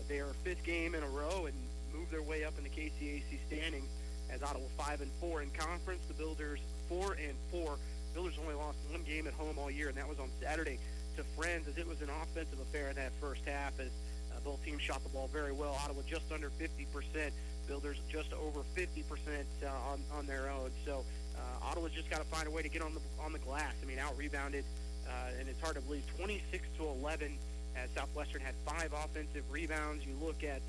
their 5th game in a row and move their way up in the KCAC standings as Ottawa 5-4 in conference. The Builders 4-4. Builders only lost 1 game at home all year, and that was on Saturday to Friends as it was an offensive affair in that first half as Both teams shot the ball very well. Ottawa just under 50%. Builders just over 50% on their own. So Ottawa's just got to find a way to get on the glass. I mean, out-rebounded, and it's hard to believe, 26-11 as Southwestern had 5 offensive rebounds. You look at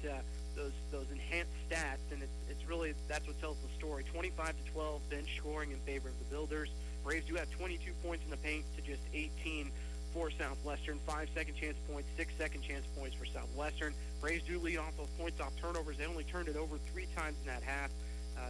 those enhanced stats, and it's really, that's what tells the story. 25-12 bench scoring in favor of the Builders. Braves do have 22 points in the paint to just 18 for Southwestern. 5 second chance points, 6 second chance points for Southwestern. Braves do lead off of points off turnovers. They only turned it over 3 times in that half,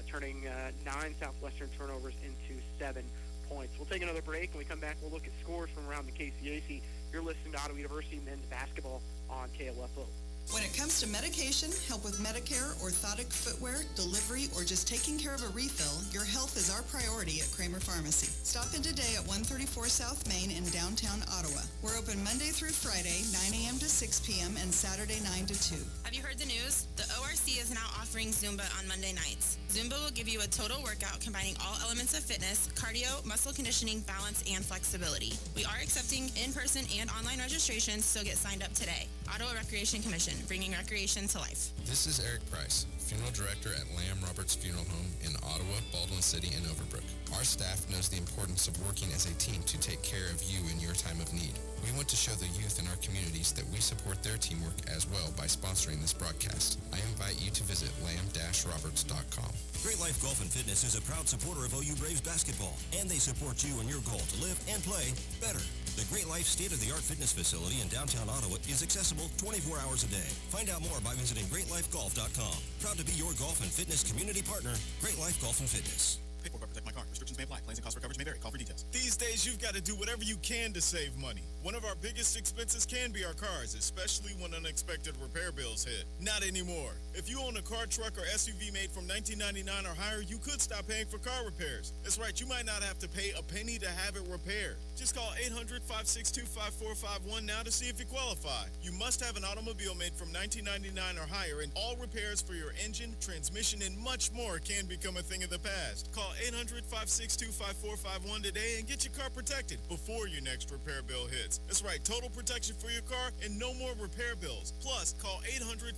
turning 9 Southwestern turnovers into 7 points. We'll take another break. When we come back, we'll look at scores from around the KCAC. You're listening to Ottawa University men's basketball on KLFO. When it comes to medication, help with Medicare, orthotic footwear, delivery, or just taking care of a refill, your health is our priority at Kramer Pharmacy. Stop in today at 134 South Main in downtown Ottawa. We're open Monday through Friday, 9 a.m. to 6 p.m. and Saturday 9 to 2. Have you heard the news? The ORC is now offering Zumba on Monday nights. Zumba will give you a total workout combining all elements of fitness, cardio, muscle conditioning, balance, and flexibility. We are accepting in-person and online registrations, so get signed up today. Ottawa Recreation Commission, bringing recreation to life. This is Eric Price, Funeral Director at Lamb Roberts Funeral Home in Ottawa, Baldwin City, and Overbrook. Our staff knows the importance of working as a team to take care of you in your time of need. We want to show the youth in our communities that we support their teamwork as well by sponsoring this broadcast. I invite you to visit lamb-roberts.com. Great Life Golf and Fitness is a proud supporter of OU Braves basketball, and they support you in your goal to live and play better. The Great Life state-of-the-art fitness facility in downtown Ottawa is accessible 24 hours a day. Find out more by visiting greatlifegolf.com. Proud to be your golf and fitness community partner, Great Life Golf and Fitness. Pay for protect my car. Restrictions may apply. Plans and costs for coverage may vary. Call for details. These days, you've got to do whatever you can to save money. One of our biggest expenses can be our cars, especially when unexpected repair bills hit. Not anymore. If you own a car, truck, or SUV made from 1999 or higher, you could stop paying for car repairs. That's right, you might not have to pay a penny to have it repaired. Just call 800-562-5451 now to see if you qualify. You must have an automobile made from 1999 or higher, and all repairs for your engine, transmission, and much more can become a thing of the past. Call 800-562-5451 today and get your car protected before your next repair bill hits. That's right, total protection for your car and no more repair bills. Plus, call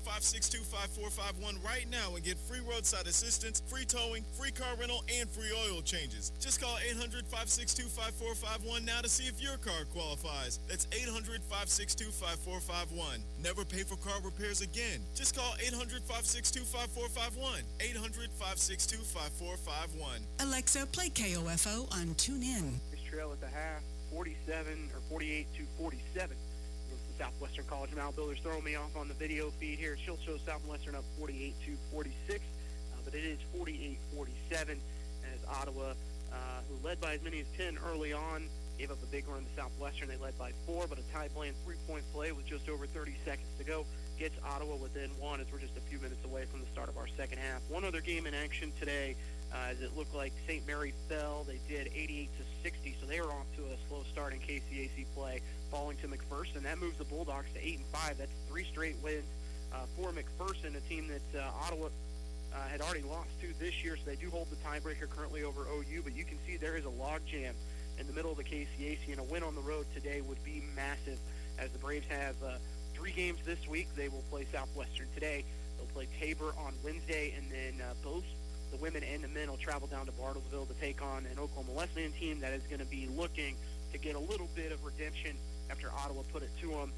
800-562-5451 right now and get free roadside assistance, free towing, free car rental, and free oil changes. Just call 800-562-5451 now to see if your car qualifies. That's 800-562-5451. Never pay for car repairs again. Just call 800-562-5451. 800-562-5451. Alexa, play KOFO on TuneIn. This trail at the half, 48-47 against the Southwestern College Mount Builders. Throwing me off on the video feed here. She'll show Southwestern up 48-46, but it is 48-47 as Ottawa, who led by as many as 10 early on, gave up a big run to Southwestern. They led by 4, but a tie-playing three-point play with just over 30 seconds to go gets Ottawa within 1 as we're just a few minutes away from the start of our second half. One other game in action today, as it looked like St. Mary fell. They did 88-60, so they were off to a slow start in KCAC play, falling to McPherson. That moves the Bulldogs to 8-5. That's 3 straight wins for McPherson, a team that Ottawa had already lost to this year, so they do hold the tiebreaker currently over OU, but you can see there is a logjam in the middle of the KCAC, and a win on the road today would be massive, as the Braves have 3 games this week. They will play Southwestern today. They'll play Tabor on Wednesday, and then both the women and the men will travel down to Bartlesville to take on an Oklahoma Wesleyan team that is going to be looking to get a little bit of redemption after Ottawa put it to them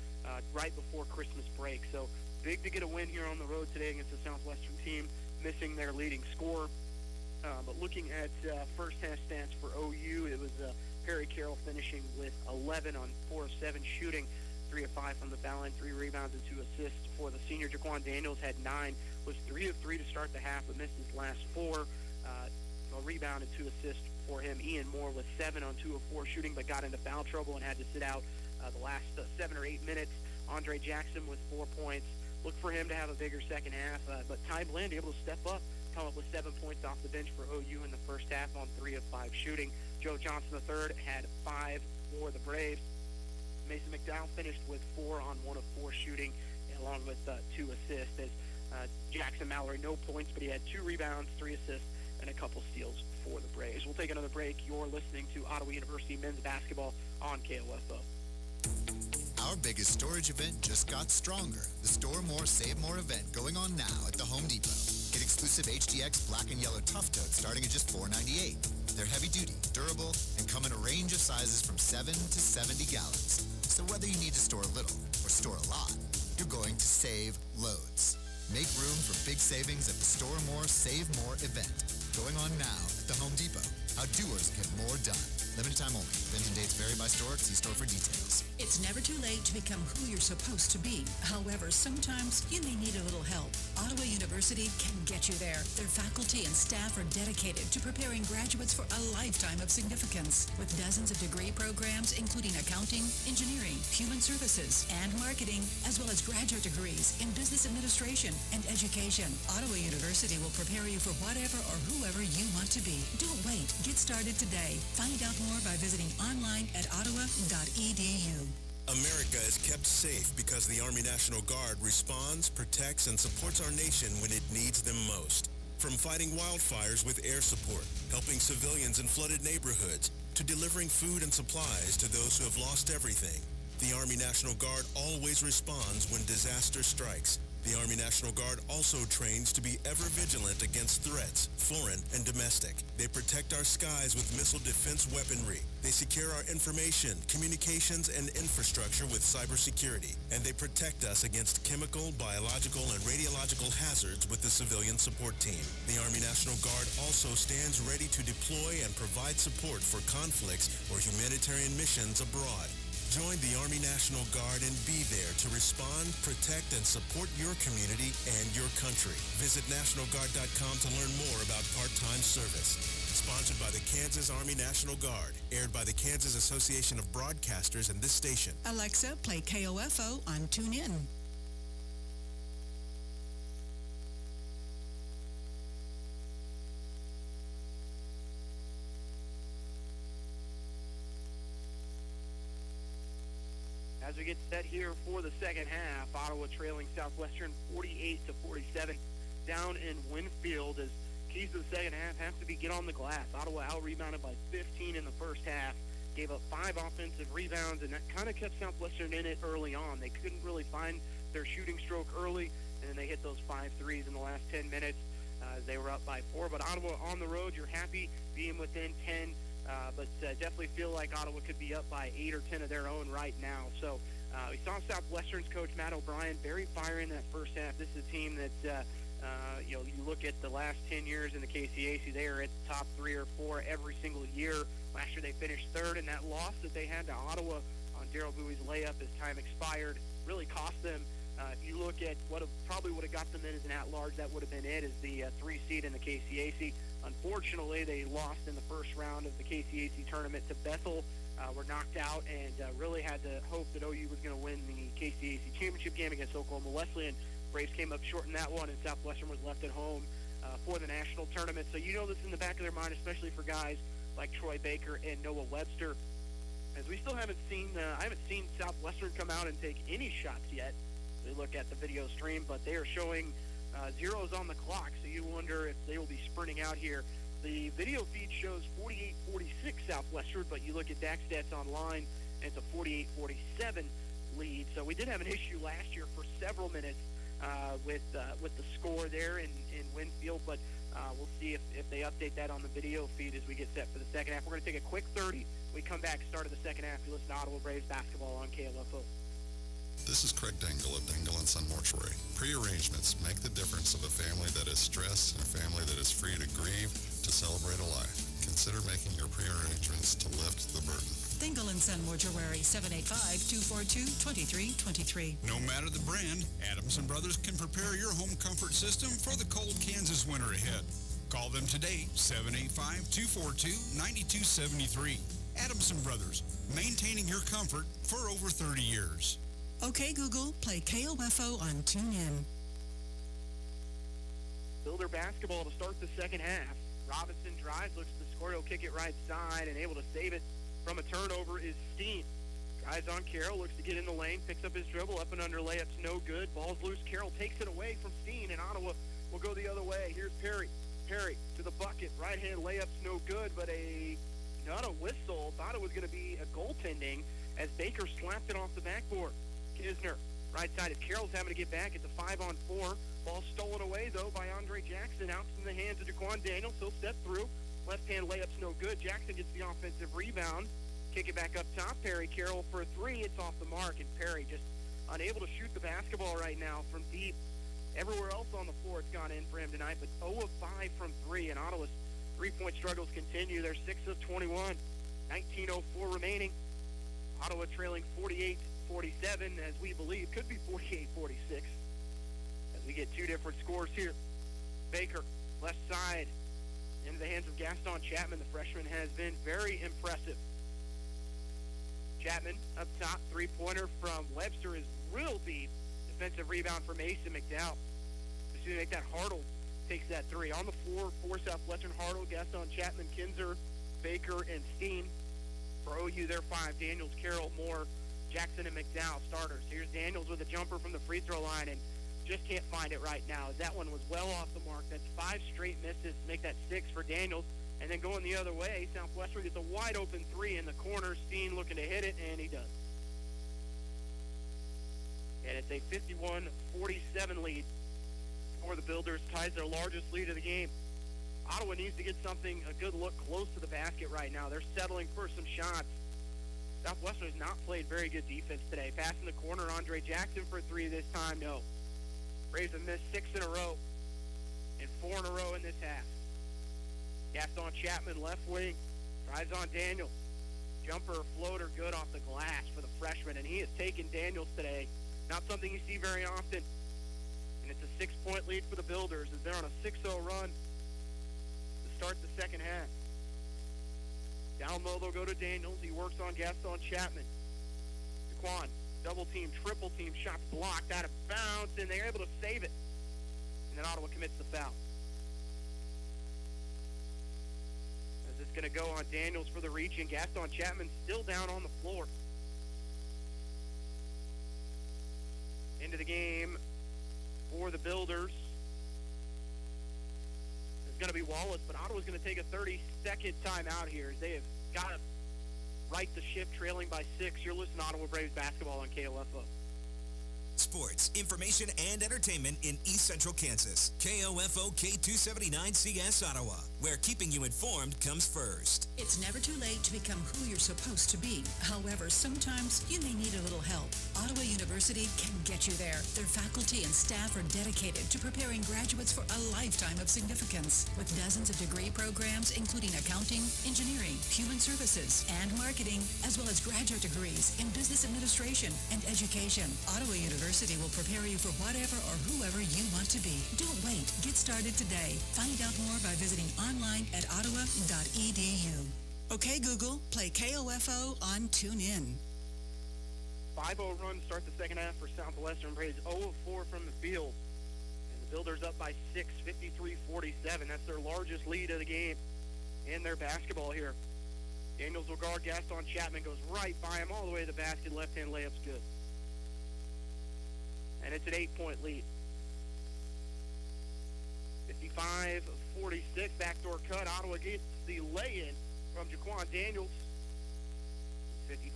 right before Christmas break. So big to get a win here on the road today against the Southwestern team, missing their leading scorer. But looking at first half stats for OU, it was Perry Carroll finishing with 11 on 4 of 7 shooting, 3 of 5 from the foul line, 3 rebounds and 2 assists for the senior. Jaquan Daniels had 9, was 3 of 3 to start the half, but missed his last 4. A rebound and 2 assists for him. Ian Moore was 7 on 2 of 4 shooting, but got into foul trouble and had to sit out the last 7 or 8 minutes. Andre Jackson with 4 points. Look for him to have a bigger second half, but Ty Bland able to step up, come up with 7 points off the bench for OU in the first half on 3 of 5 shooting. Joe Johnson III had 5 for the Braves. Mason McDowell finished with 4 on 1 of 4 shooting, along with 2 assists. As Jackson Mallory, no points, but he had 2 rebounds, 3 assists, and a couple steals for the Braves. We'll take another break. You're listening to Ottawa University men's basketball on KOFO. Our biggest storage event just got stronger. The Store More, Save More event going on now at the Home Depot. Get exclusive HDX black and yellow Tough Totes starting at just $4.98. They're heavy duty, durable, and come in a range of sizes from 7 to 70 gallons. So whether you need to store a little or store a lot, you're going to save loads. Make room for big savings at the Store More, Save More event going on now at the Home Depot. How doers get more done. Limited time only. Event and dates vary by store. See store for details. It's never too late to become who you're supposed to be. However, sometimes you may need a little help. Ottawa University can get you there. Their faculty and staff are dedicated to preparing graduates for a lifetime of significance. With dozens of degree programs, including accounting, engineering, human services, and marketing, as well as graduate degrees in business administration and education. Ottawa University will prepare you for whatever or whoever you want to be. Don't wait. Get started today. Find out more by visiting online at ottawa.edu. America is kept safe because the Army National Guard responds, protects, and supports our nation when it needs them most. From fighting wildfires with air support, helping civilians in flooded neighborhoods, to delivering food and supplies to those who have lost everything, the Army National Guard always responds when disaster strikes. The Army National Guard also trains to be ever vigilant against threats, foreign and domestic. They protect our skies with missile defense weaponry. They secure our information, communications, and infrastructure with cybersecurity. And they protect us against chemical, biological, and radiological hazards with the civilian support team. The Army National Guard also stands ready to deploy and provide support for conflicts or humanitarian missions abroad. Join the Army National Guard and be there to respond, protect, and support your community and your country. Visit NationalGuard.com to learn more about part-time service. Sponsored by the Kansas Army National Guard. Aired by the Kansas Association of Broadcasters and this station. Alexa, play KOFO on TuneIn. As we get set here for the second half, Ottawa trailing Southwestern 48-47 down in Winfield as keys to the second half have to be get on the glass. Ottawa out-rebounded by 15 in the first half, gave up 5 offensive rebounds, and that kind of kept Southwestern in it early on. They couldn't really find their shooting stroke early, and then they hit those 5 threes in the last 10 minutes. They were up by 4, but Ottawa on the road, you're happy being within 10. But definitely feel like Ottawa could be up by 8 or 10 of their own right now. So we saw Southwestern's coach, Matt O'Brien, very fiery in that first half. This is a team that, you look at the last 10 years in the KCAC, they are at the top 3 or 4 every single year. Last year they finished third, and that loss that they had to Ottawa on Daryl Bowie's layup as time expired really cost them. If you look at what probably would have got them in as an at-large, that would have been it as the 3 seed in the KCAC. Unfortunately, they lost in the first round of the KCAC tournament to Bethel, were knocked out, and really had to hope that OU was going to win the KCAC championship game against Oklahoma Wesleyan. Braves came up short in that one, and Southwestern was left at home for the national tournament. So you know this in the back of their mind, especially for guys like Troy Baker and Noah Webster. As we still haven't seen, I haven't seen Southwestern come out and take any shots yet. We look at the video stream, but they are showing zeros on the clock, so you wonder if they will be sprinting out here. The video feed shows 48-46 Southwestern, but you look at DAC Stats online, and it's a 48-47 lead. So we did have an issue last year for several minutes with the score there in Winfield, but we'll see if they update that on the video feed as we get set for the second half. We're going to take a quick 30. We come back, start of the second half. You listen to Ottawa Braves basketball on KLFO. This is Craig Dangle of Dangle & Son Mortuary. Pre-arrangements make the difference of a family that is stressed and a family that is free to grieve, to celebrate a life. Consider making your pre-arrangements to lift the burden. Dangle & Son Mortuary, 785-242-2323. No matter the brand, Adams & Brothers can prepare your home comfort system for the cold Kansas winter ahead. Call them today, 785-242-9273. Adams & Brothers, maintaining your comfort for over 30 years. Okay, Google, play KOFO on TuneIn. Builder basketball to start the second half. Robinson drives, looks to score, he'll kick it right side, and able to save it from a turnover is Steen. Drives on Carroll, looks to get in the lane, picks up his dribble, up and under, layup's no good. Ball's loose, Carroll takes it away from Steen, and Ottawa will go the other way. Here's Perry. Perry to the bucket, right-hand layup's no good, but not a whistle. Thought it was going to be a goaltending as Baker slapped it off the backboard. Kisner, right side of Carroll's having to get back. It's a 5-on-4. Ball stolen away, though, by Andre Jackson. Out in the hands of Jaquan Daniels. He'll step through. Left-hand layup's no good. Jackson gets the offensive rebound. Kick it back up top. Perry Carroll for a three. It's off the mark, and Perry just unable to shoot the basketball right now from deep. Everywhere else on the floor it's gone in for him tonight, but 0 of 5 from 3, and Ottawa's three-point struggles continue. They're 6 of 21. 19:04 remaining. Ottawa trailing 48-47, as we believe. Could be 48-46, as we get two different scores here. Baker, left side, into the hands of Gaston Chapman. The freshman has been very impressive. Chapman up top, three-pointer from Webster is real deep. Defensive rebound for Mason McDowell. As soon as they make that, Hartle takes that three. On the floor for Southwestern, Hartle, Gaston Chapman, Kinzer, Baker, and Steen. For OU, they're 5. Daniels, Carroll, Moore, Jackson, and McDowell starters. Here's Daniels with a jumper from the free throw line, and just can't find it right now. That one was well off the mark. That's 5 straight misses to make that 6 for Daniels. And then going the other way, Southwestern gets a wide open 3 in the corner. Steen looking to hit it, and he does. And it's a 51-47 lead for the Builders. Ties their largest lead of the game. Ottawa needs to get a good look close to the basket right now. They're settling for some shots. Southwestern has not played very good defense today. Passing the corner, Andre Jackson for 3 this time, no. Braves have missed 6 in a row and 4 in a row in this half. Gaston Chapman, left wing, drives on Daniels. Jumper, floater, good off the glass for the freshman, and he has taken Daniels today. Not something you see very often. And it's a 6-point lead for the Builders as they're on a 6-0 run to start the second half. Down low, they'll go to Daniels. He works on Gaston Chapman. Jaquan, double team, triple team, shots blocked, out of bounds, and they're able to save it. And then Ottawa commits the foul. As it's going to go on Daniels for the reach, and Gaston Chapman still down on the floor. Into the game for the Builders. It's going to be Wallace, but Ottawa's going to take a 30-second timeout here. As they have got to right the ship, trailing by 6. You're listening to Ottawa Braves basketball on KOFO. Sports, information, and entertainment in East Central Kansas. KOFO K279CS Ottawa, where keeping you informed comes first. It's never too late to become who you're supposed to be. However, sometimes you may need a little help. Ottawa University can get you there. Their faculty and staff are dedicated to preparing graduates for a lifetime of significance. With dozens of degree programs, including accounting, engineering, human services, and marketing, as well as graduate degrees in business administration and education. Ottawa University will prepare you for whatever or whoever you want to be. Don't wait. Get started today. Find out more by visiting online at ottawa.edu. Okay, Google, play KOFO on TuneIn. 5-0 run to start the second half for Southwestern. Braves 0 of 4 from the field. And the Builders up by 6, 53-47. That's their largest lead of the game in their basketball here. Daniels will guard Gaston Chapman, goes right by him all the way to the basket. Left-hand layup's good. And it's an 8-point lead. 55-46, backdoor cut. Ottawa gets the lay-in from Jaquan Daniels.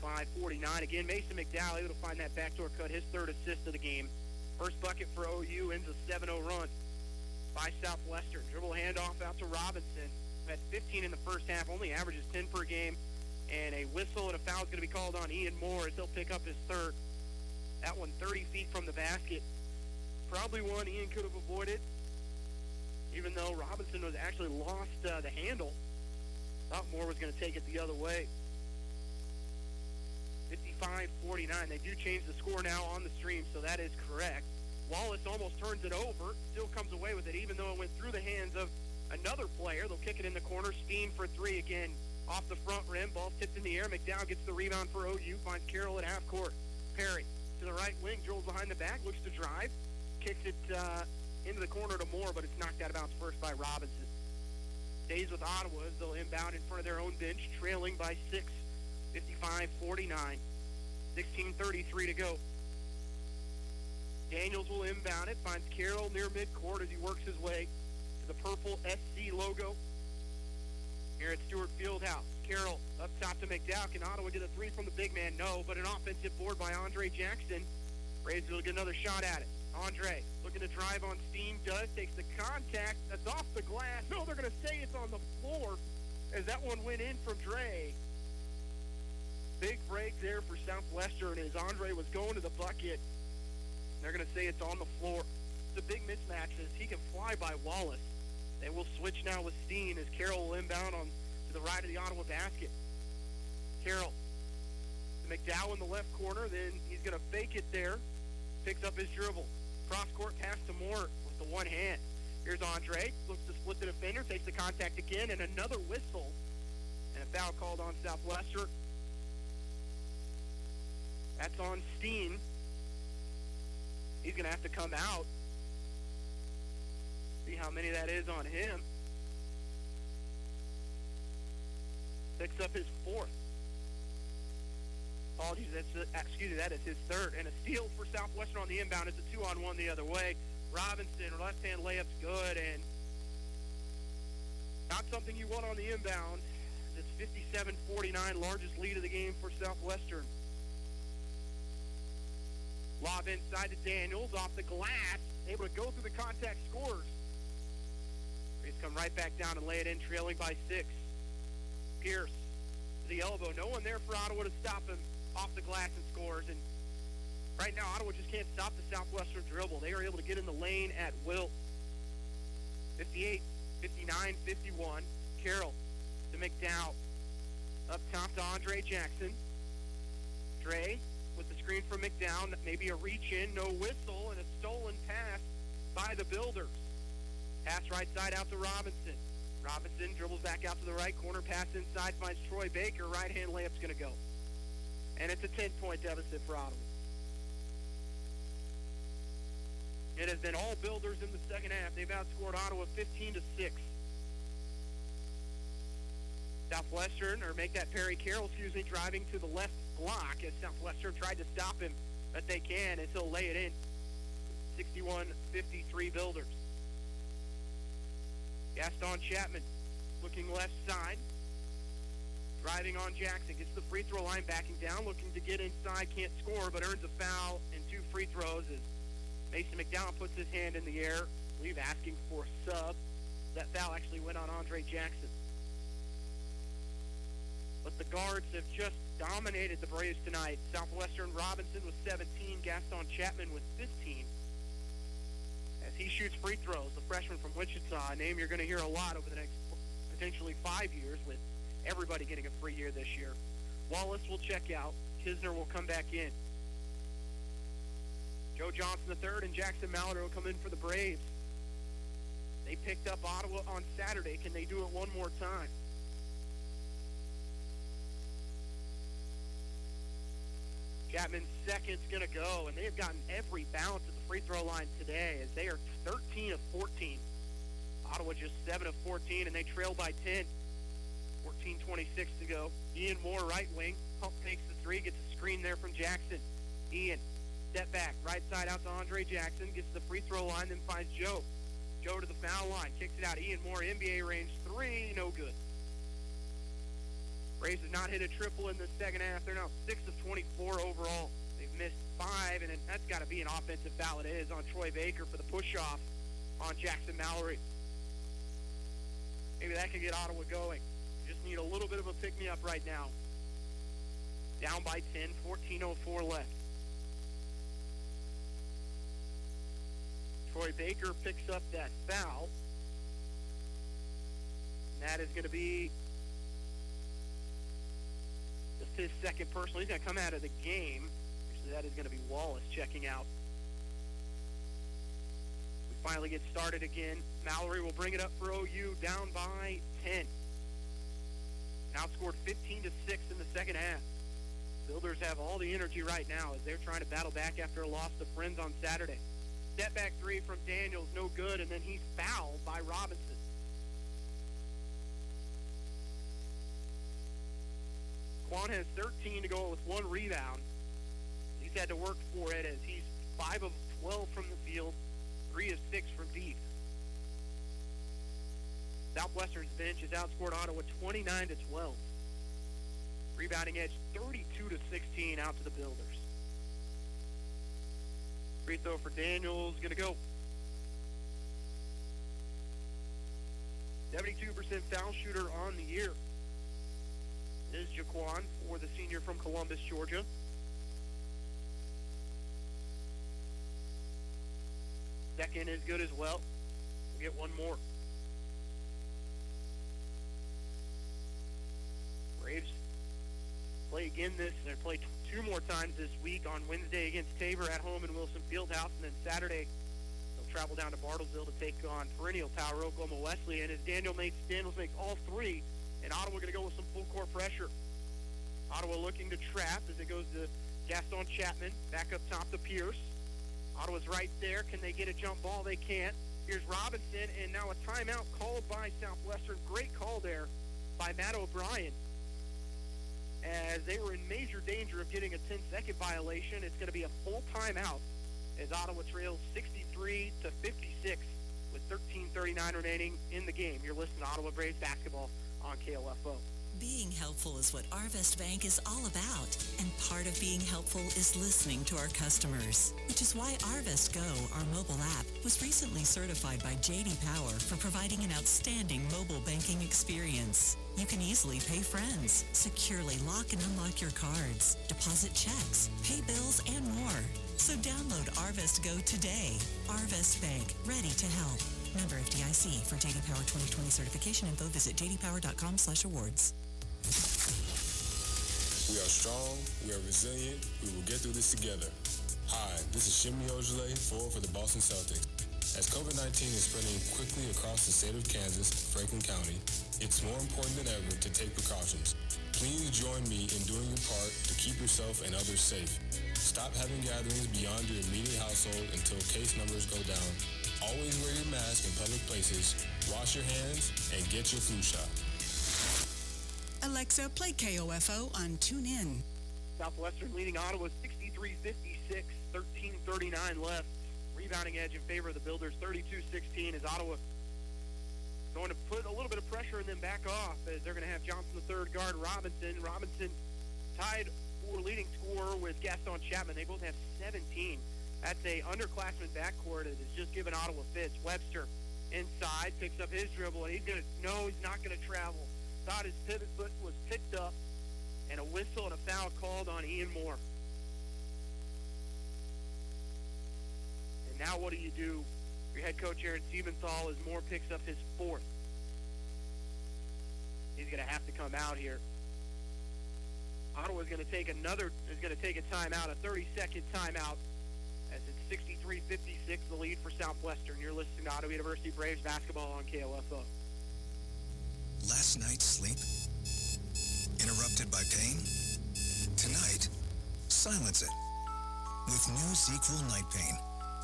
55-49. Again, Mason McDowell able to find that backdoor cut, his 3rd assist of the game. First bucket for OU, ends a 7-0 run by Southwestern. Dribble handoff out to Robinson, who had 15 in the first half, only averages 10 per game. And a whistle and a foul is going to be called on Ian Moore as he'll pick up his 3rd. That one 30 feet from the basket. Probably one Ian could have avoided, even though Robinson was actually lost the handle. Thought Moore was going to take it the other way. 55-49. They do change the score now on the stream, so that is correct. Wallace almost turns it over, still comes away with it, even though it went through the hands of another player. They'll kick it in the corner. Steen for 3 again off the front rim. Ball tipped in the air. McDowell gets the rebound for OU, finds Carroll at half court. Perry to the right wing, drills behind the back, looks to drive, kicks it into the corner to Moore, but it's knocked out of bounds first by Robinson. Stays with Ottawa as they'll inbound in front of their own bench, trailing by 6, 55-49. 16:33 to go. Daniels will inbound it, finds Carroll near midcourt as he works his way to the purple SC logo here at Stewart Fieldhouse. Carroll up top to McDowell. Can Ottawa get a three from the big man? No, but an offensive board by Andre Jackson. Braves will get another shot at it. Andre looking to drive on Steen. Does. Takes the contact. That's off the glass. No, they're going to say it's on the floor as that one went in from Dre. Big break there for Southwestern as Andre was going to the bucket. They're going to say it's on the floor. It's a big mismatch as he can fly by Wallace. They will switch now with Steen as Carroll will inbound on to the right of the Ottawa basket. Carroll to McDowell in the left corner. Then he's going to fake it there. Picks up his dribble. Cross-court pass to Moore with the one hand. Here's Andre. Looks to split the defender. Takes the contact again. And another whistle. And a foul called on Southwestern. That's on Steen. He's going to have to come out. See how many that is on him. Picks up his fourth. Apologies, that is his third. And a steal for Southwestern on the inbound. It's a 2-on-1 the other way. Robinson, left-hand layup's good, and not something you want on the inbound. It's 57-49, largest lead of the game for Southwestern. Lob inside to Daniels, off the glass, able to go through the contact, scores. He's come right back down and lay it in, trailing by 6. Pierce to the elbow. No one there for Ottawa to stop him. Off the glass and scores. And right now, Ottawa just can't stop the Southwestern dribble. They are able to get in the lane at will. 58, 59, 51. Carroll to McDowell. Up top to Andre Jackson. Dre with the screen from McDowell. Maybe a reach in, no whistle, and a stolen pass by the Builders. Pass right side out to Robinson. Robinson dribbles back out to the right corner. Pass inside, finds Troy Baker. Right-hand layup's going to go. And it's a 10-point deficit for Ottawa. It has been all Builders in the second half. They've outscored Ottawa 15-6. Southwestern, or make that Perry Carroll, driving to the left block as Southwestern tried to stop him, but they can, and he'll lay it in. 61-53 Builders. Gaston Chapman looking left side. Driving on Jackson. Gets the free throw line, backing down, looking to get inside. Can't score, but earns a foul and 2 free throws as Mason McDowell puts his hand in the air. I believe asking for a sub. That foul actually went on Andre Jackson. But the guards have just dominated the Braves tonight. Southwestern Robinson with 17. Gaston Chapman with 15. As he shoots free throws, the freshman from Wichita, a name you're going to hear a lot over the next potentially 5 years, with everybody getting a free year this year. Wallace will check out. Kisner will come back in. Joe Johnson III and Jackson Mallard will come in for the Braves. They picked up Ottawa on Saturday. Can they do it one more time? Chapman's second's going to go, and they have gotten every bounce at the free throw line today as they are 13 of 14. Ottawa just 7 of 14, and they trail by 10. 14:26 to go. Ian Moore, right wing. Pump takes the three, gets a screen there from Jackson. Ian, step back, right side out to Andre Jackson, gets the free throw line, then finds Joe. Joe to the foul line, kicks it out. Ian Moore, NBA range three, no good. Braves have not hit a triple in the second half. They're now 6 of 24 overall. They've missed 5, and that's got to be an offensive foul. It is on Troy Baker for the push-off on Jackson Mallory. Maybe that can get Ottawa going. Just need a little bit of a pick-me-up right now. Down by 10, 14:04 left. Troy Baker picks up that foul. And that is going to be just his second personal. He's going to come out of the game. Actually, that is going to be Wallace checking out. We finally get started again. Mallory will bring it up for OU, down by 10. Outscored 15-6 in the second half. Builders have all the energy right now as they're trying to battle back after a loss to Friends on Saturday. Step back three from Daniels, no good, and then he's fouled by Robinson. Quan has 13 to go with 1 rebound. He's had to work for it as he's 5 of 12 from the field, 3 of 6 from deep. Southwestern's bench has outscored Ottawa 29-12. Rebounding edge 32-16 out to the Builders. Free throw for Daniels, going to go. 72% foul shooter on the year is Jaquan for the senior from Columbus, Georgia. Second is good as well. We'll get one more. Braves play again they play two more times this week on Wednesday against Tabor at home in Wilson Fieldhouse, and then Saturday they'll travel down to Bartlesville to take on perennial power Oklahoma Wesleyan. As Daniels makes all three, and Ottawa going to go with some full court pressure. Ottawa looking to trap as it goes to Gaston Chapman, back up top to Pierce. Ottawa's right there. Can they get a jump ball? They can't. Here's Robinson, and now a timeout called by Southwestern. Great call there by Matt O'Brien, as they were in major danger of getting a 10-second violation. It's going to be a full timeout as Ottawa trails 63-56 with 13:39 remaining in the game. You're listening to Ottawa Braves basketball on KLFO. Being helpful is what Arvest Bank is all about, and part of being helpful is listening to our customers, which is why Arvest Go, our mobile app, was recently certified by J.D. Power for providing an outstanding mobile banking experience. You can easily pay friends, securely lock and unlock your cards, deposit checks, pay bills, and more. So download Arvest Go today. Arvest Bank, ready to help. Member FDIC. For J.D. Power 2020 certification info, visit jdpower.com/awards. We are strong, we are resilient, we will get through this together. Hi, this is Shimmy Ojale, forward for the Boston Celtics. As COVID-19 is spreading quickly across the state of Kansas, Franklin County, it's more important than ever to take precautions. Please join me in doing your part to keep yourself and others safe. Stop having gatherings beyond your immediate household until case numbers go down. Always wear your mask in public places, wash your hands, and get your flu shot. Alexa, play KOFO on TuneIn. Southwestern leading Ottawa 63-56, 13:39 left. Rebounding edge in favor of the Builders, 32-16, as Ottawa going to put a little bit of pressure and then back off, as they're going to have Johnson, the third guard, Robinson. Robinson tied for leading scorer with Gaston Chapman. They both have 17. That's a underclassman backcourt that has just given Ottawa fits. Webster inside, picks up his dribble, and he's not going to travel. Thought his pivot foot was picked up, and a whistle and a foul called on Ian Moore. And now what do? Your head coach, Aaron Siebenthal, as Moore picks up his fourth. He's going to have to come out here. Ottawa's going to take a timeout, a 30-second timeout, as it's 63-56, the lead for Southwestern. You're listening to Ottawa University Braves basketball on KLFO. Last night's sleep? Interrupted by pain? Tonight, silence it with new ZQL Night Pain.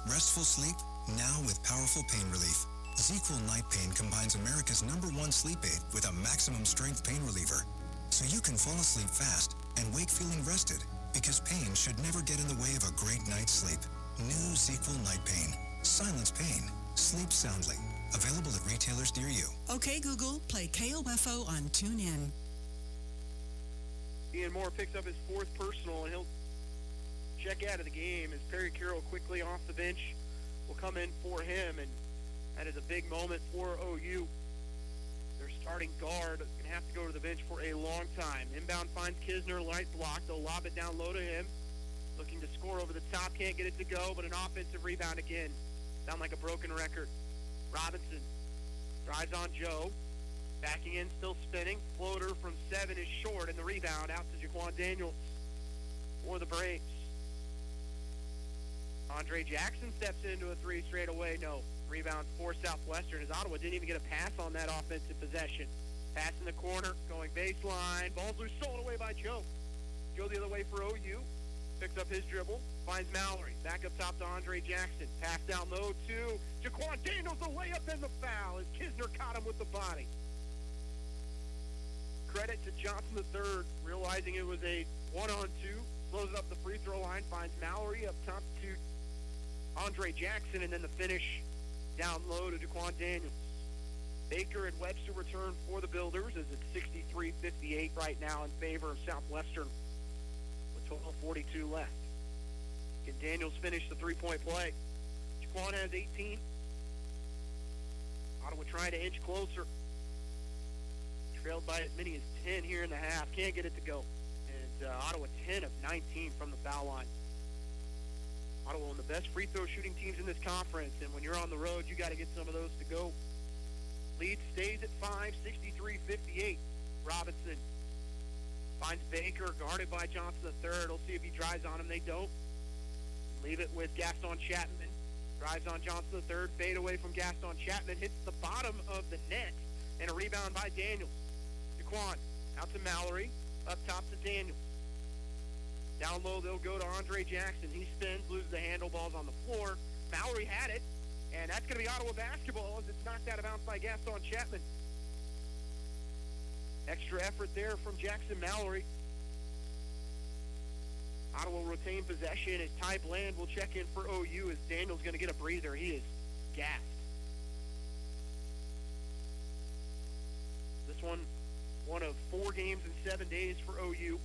Restful sleep, now with powerful pain relief. ZQL Night Pain combines America's #1 sleep aid with a maximum strength pain reliever, so you can fall asleep fast and wake feeling rested, because pain should never get in the way of a great night's sleep. New ZQL Night Pain. Silence pain. Sleep soundly. Available at retailers near you. Okay, Google, play KOFO on TuneIn. Ian Moore picks up his fourth personal, and he'll check out of the game as Perry Carroll quickly off the bench will come in for him, and that is a big moment for OU. Their starting guard is going to have to go to the bench for a long time. Inbound finds Kisner, light block. They'll lob it down low to him. Looking to score over the top, can't get it to go, but an offensive rebound again. Sound like a broken record. Robinson drives on Joe. Backing in, still spinning. Floater from 7 is short, and the rebound out to Jaquan Daniels for the Braves. Andre Jackson steps into a three straight away. No. Rebound for Southwestern, as Ottawa didn't even get a pass on that offensive possession. Pass in the corner, going baseline. Ball's loose, stolen away by Joe. Joe the other way for OU. Picks up his dribble, finds Mallory. Back up top to Andre Jackson. Pass down low to Jaquan Daniels, the layup and the foul, as Kisner caught him with the body. Credit to Johnson III, realizing it was a 1-on-2. Blows up the free throw line, finds Mallory up top to Andre Jackson, and then the finish down low to Jaquan Daniels. Baker and Webster return for the Builders as it's 63-58 right now in favor of Southwestern with 12:42 left. Can Daniels finish the three-point play? Jaquan has 18. Ottawa trying to inch closer. Trailed by as many as 10 here in the half. Can't get it to go. And Ottawa 10 of 19 from the foul line. Ottawa one of the best free throw shooting teams in this conference. And when you're on the road, you got to get some of those to go. Lead stays at 5, 63-58. Robinson finds Baker, guarded by Johnson III. He'll see if he drives on him. They don't. Leave it with Gaston Chapman. Drives on Johnson III. Fade away from Gaston Chapman. Hits the bottom of the net. And a rebound by Daniels. Jaquan out to Mallory. Up top to Daniels. Down low, they'll go to Andre Jackson. He spins, loses the handle, ball's on the floor. Mallory had it. And that's going to be Ottawa basketball as it's knocked out of bounds by Gaston Chapman. Extra effort there from Jackson Mallory. Ottawa will retain possession as Ty Bland will check in for OU as Daniel's going to get a breather. He is gassed. This one of 4 games in 7 days for OU.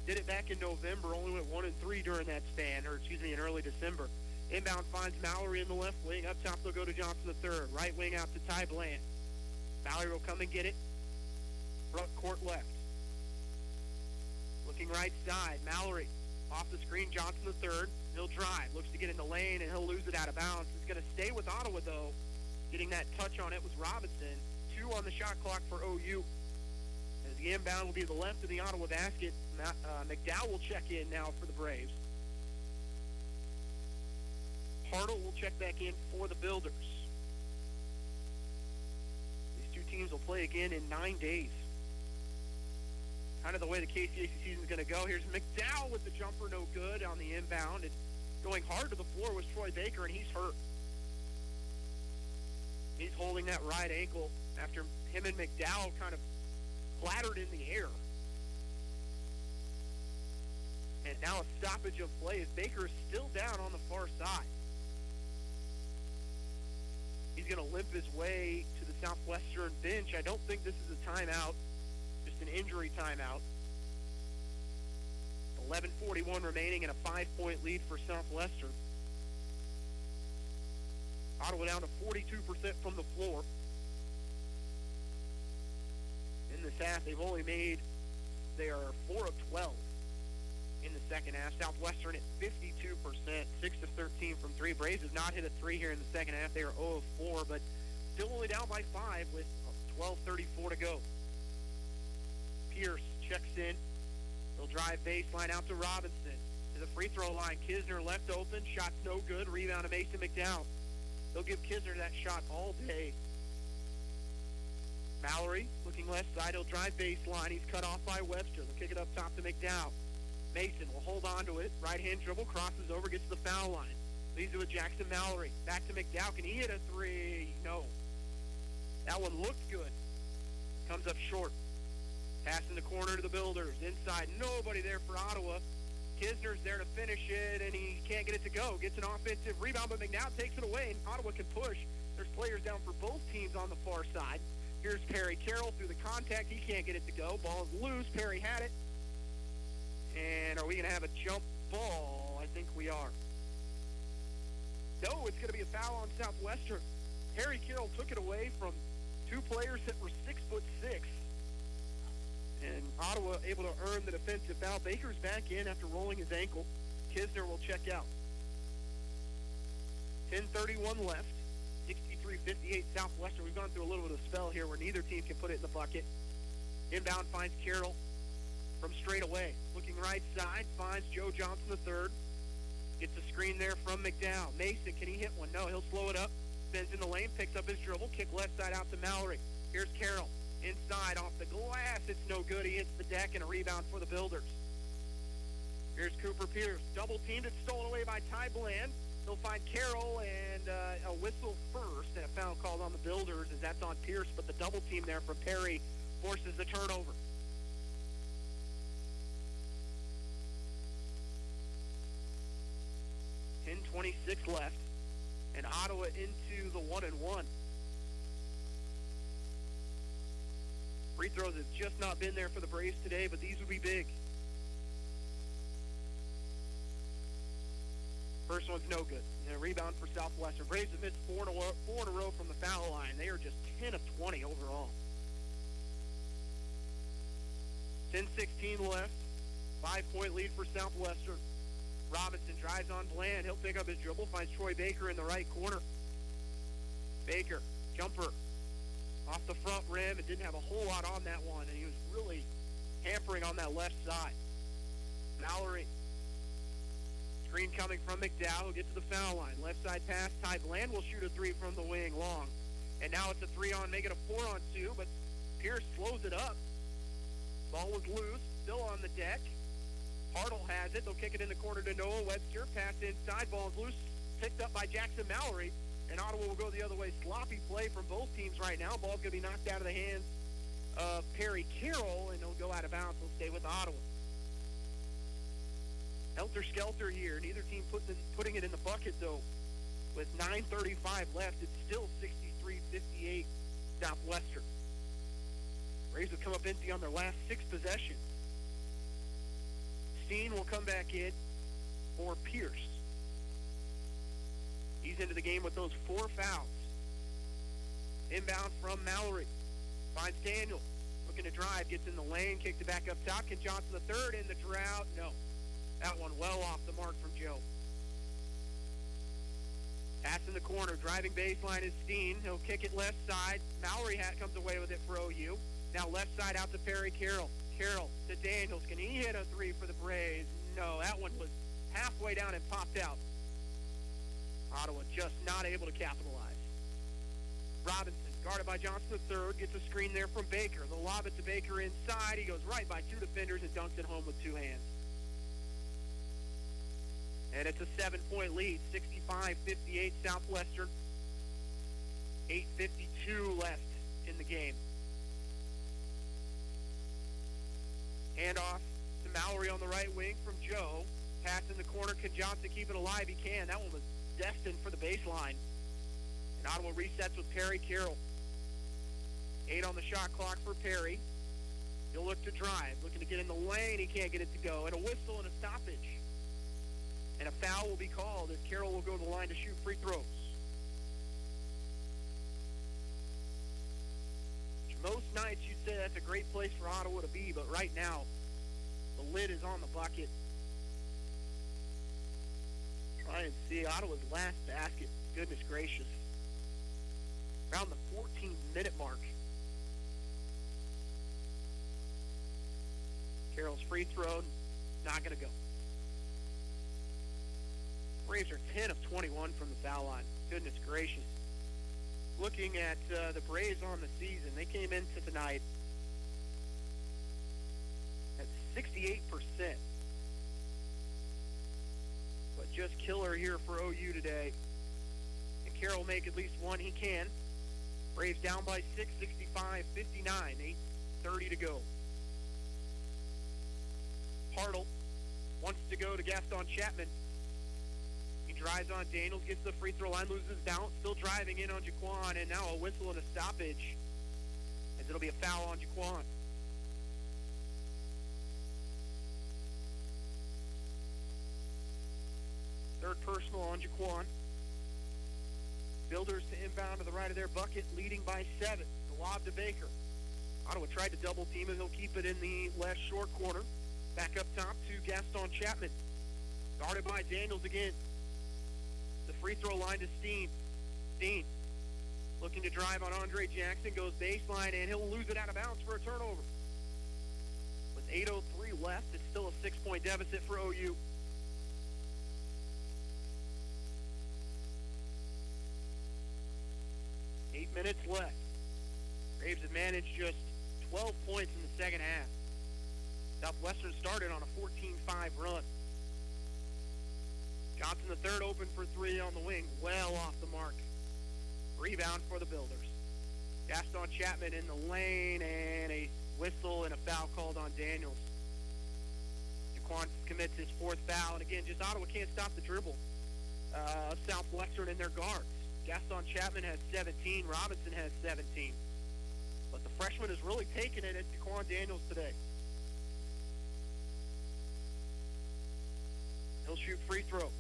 Did it back in November, only went 1-3 during that span, in early December. Inbound finds Mallory in the left wing. Up top, they'll go to Johnson III. Right wing out to Ty Bland. Mallory will come and get it. Front court left. Looking right side. Mallory off the screen. Johnson III. He'll drive. Looks to get in the lane, and he'll lose it out of bounds. It's going to stay with Ottawa, though. Getting that touch on it was Robinson. 2 on the shot clock for OU. As the inbound will be the left of the Ottawa basket. McDowell will check in now for the Braves. Hartle will check back in for the Builders. These two teams will play again in 9 days. Kind of the way the KCAC season is going to go. Here's McDowell with the jumper, no good on the inbound. And going hard to the floor was Troy Baker, and he's hurt. He's holding that right ankle after him and McDowell kind of clattered in the air. And now a stoppage of play as Baker is still down on the far side. He's going to limp his way to the Southwestern bench. I don't think this is a timeout, just an injury timeout. 11:41 remaining and a 5-point lead for Southwestern. Ottawa down to 42% from the floor. In this half, they are 4 of 12 in the second half. Southwestern at 52%, 6 of 13 from 3. Braves have not hit a 3 here in the second half. They are 0 of 4, but still only down by 5 with 12:34 to go. Pierce checks in. He'll drive baseline out to Robinson. To the free throw line. Kisner left open. Shot's no good. Rebound to Mason McDowell. They'll give Kisner that shot all day. Mallory looking left side. He'll drive baseline. He's cut off by Webster. They'll kick it up top to McDowell. Mason will hold on to it. Right-hand dribble, crosses over, gets to the foul line. Leaves it with Jackson Mallory. Back to McDowell. Can he hit a 3? No. That one looked good. Comes up short. Pass in the corner to the Builders. Inside, nobody there for Ottawa. Kisner's there to finish it, and he can't get it to go. Gets an offensive rebound, but McNabb takes it away, and Ottawa can push. There's players down for both teams on the far side. Here's Perry Carroll through the contact. He can't get it to go. Ball's loose. Perry had it. And are we going to have a jump ball? I think we are. No, it's going to be a foul on Southwestern. Perry Carroll took it away from 2 players that were 6'6". And Ottawa able to earn the defensive foul. Baker's back in after rolling his ankle. Kisner will check out. 10:31 left. 63-58 Southwestern. We've gone through a little bit of a spell here where neither team can put it in the bucket. Inbound finds Carroll from straight away. Looking right side, finds Joe Johnson III. Gets a screen there from McDowell. Mason, can he hit one? No, he'll slow it up. Spins in the lane, picks up his dribble, kick left side out to Mallory. Here's Carroll. Inside, off the glass, it's no good. He hits the deck and a rebound for the Builders. Here's Cooper Pierce. Double teamed, it's stolen away by Ty Bland. They'll find Carroll and a whistle first, and a foul called on the Builders as that's on Pierce, but the double team there from Perry forces the turnover. .26 left, and Ottawa into the 1-1. Free throws have just not been there for the Braves today, but these would be big. First one's no good. And a rebound for Southwestern. Braves have missed four in a row from the foul line. They are just 10 of 20 overall. 10:16 left. 5-point lead for Southwestern. Robinson drives on Bland. He'll pick up his dribble. Finds Troy Baker in the right corner. Baker, jumper. Off the front rim. It didn't have a whole lot on that one. And he was really hampering on that left side. Mallory. Screen coming from McDowell, who gets to the foul line. Left side pass. Ty Bland will shoot a three from the wing long. And now it's a 3-on, make it a 4-on-2, but Pierce slows it up. Ball was loose, still on the deck. Hartle has it. They'll kick it in the corner to Noah Webster. Pass inside. Ball is loose. Picked up by Jackson Mallory. And Ottawa will go the other way. Sloppy play from both teams right now. Ball's going to be knocked out of the hands of Perry Carroll, and he'll go out of bounds. He'll stay with Ottawa. Helter-skelter here. Neither team putting it in the bucket, though. With 9:35 left, it's still 63-58 Southwestern. Braves have come up empty on their last 6 possessions. Steen will come back in for Pierce. He's into the game with those 4 fouls. Inbound from Mallory. Finds Daniel. Looking to drive. Gets in the lane. Kicked it back up top. Can Johnson the third in the drought? No. That one well off the mark from Joe. Pass in the corner. Driving baseline is Steen. He'll kick it left side. Mallory comes away with it for OU. Now left side out to Perry Carroll. Carroll to Daniels. Can he hit a three for the Braves? No, that one was halfway down and popped out. Ottawa just not able to capitalize. Robinson, guarded by Johnson III, gets a screen there from Baker. They'll lob it to Baker inside. He goes right by 2 defenders and dunks it home with 2 hands. And it's a 7-point lead, 65-58 Southwestern. 8:52 left in the game. Handoff to Mallory on the right wing from Joe. Pass in the corner. Can Johnson keep it alive? He can. That one was destined for the baseline. And Ottawa resets with Perry Carroll. 8 on the shot clock for Perry. He'll look to drive. Looking to get in the lane. He can't get it to go. And a whistle and a stoppage. And a foul will be called as Carroll will go to the line to shoot free throws. Most nights you'd say that's a great place for Ottawa to be, but right now the lid is on the bucket. Try and see Ottawa's last basket. Goodness gracious. Around the 14-minute mark. Carroll's free throw, not going to go. Braves are 10 of 21 from the foul line. Goodness gracious. Looking at the Braves on the season, they came into tonight at 68%. But just killer here for OU today. And Carroll will make at least one. He can. Braves down by 6, 65-59. 8:30 to go. Hartle wants to go to Gaston Chapman. He drives on Daniels, gets the free throw line, loses balance, still driving in on Jaquan, and now a whistle and a stoppage, as it'll be a foul on Jaquan. Third personal on Jaquan. Builders to inbound to the right of their bucket, leading by 7. The lob to Baker. Ottawa tried to double team him. He'll keep it in the left short corner. Back up top to Gaston Chapman. Guarded by Daniels again. The free throw line to Steen. Steen looking to drive on Andre Jackson. Goes baseline, and he'll lose it out of bounds for a turnover. With 8:03 left, it's still a 6-point deficit for OU. Eight minutes left. Braves have managed just 12 points in the second half. Southwestern started on a 14-5 run. Johnson the third open for 3 on the wing, well off the mark. Rebound for the Builders. Gaston Chapman in the lane, and a whistle and a foul called on Daniels. Jaquan commits his 4th foul, and again, just Ottawa can't stop the dribble of Southwestern and their guards. Gaston Chapman has 17. Robinson has 17. But the freshman is really taking it at Daquan Daniels today. He'll shoot free throws.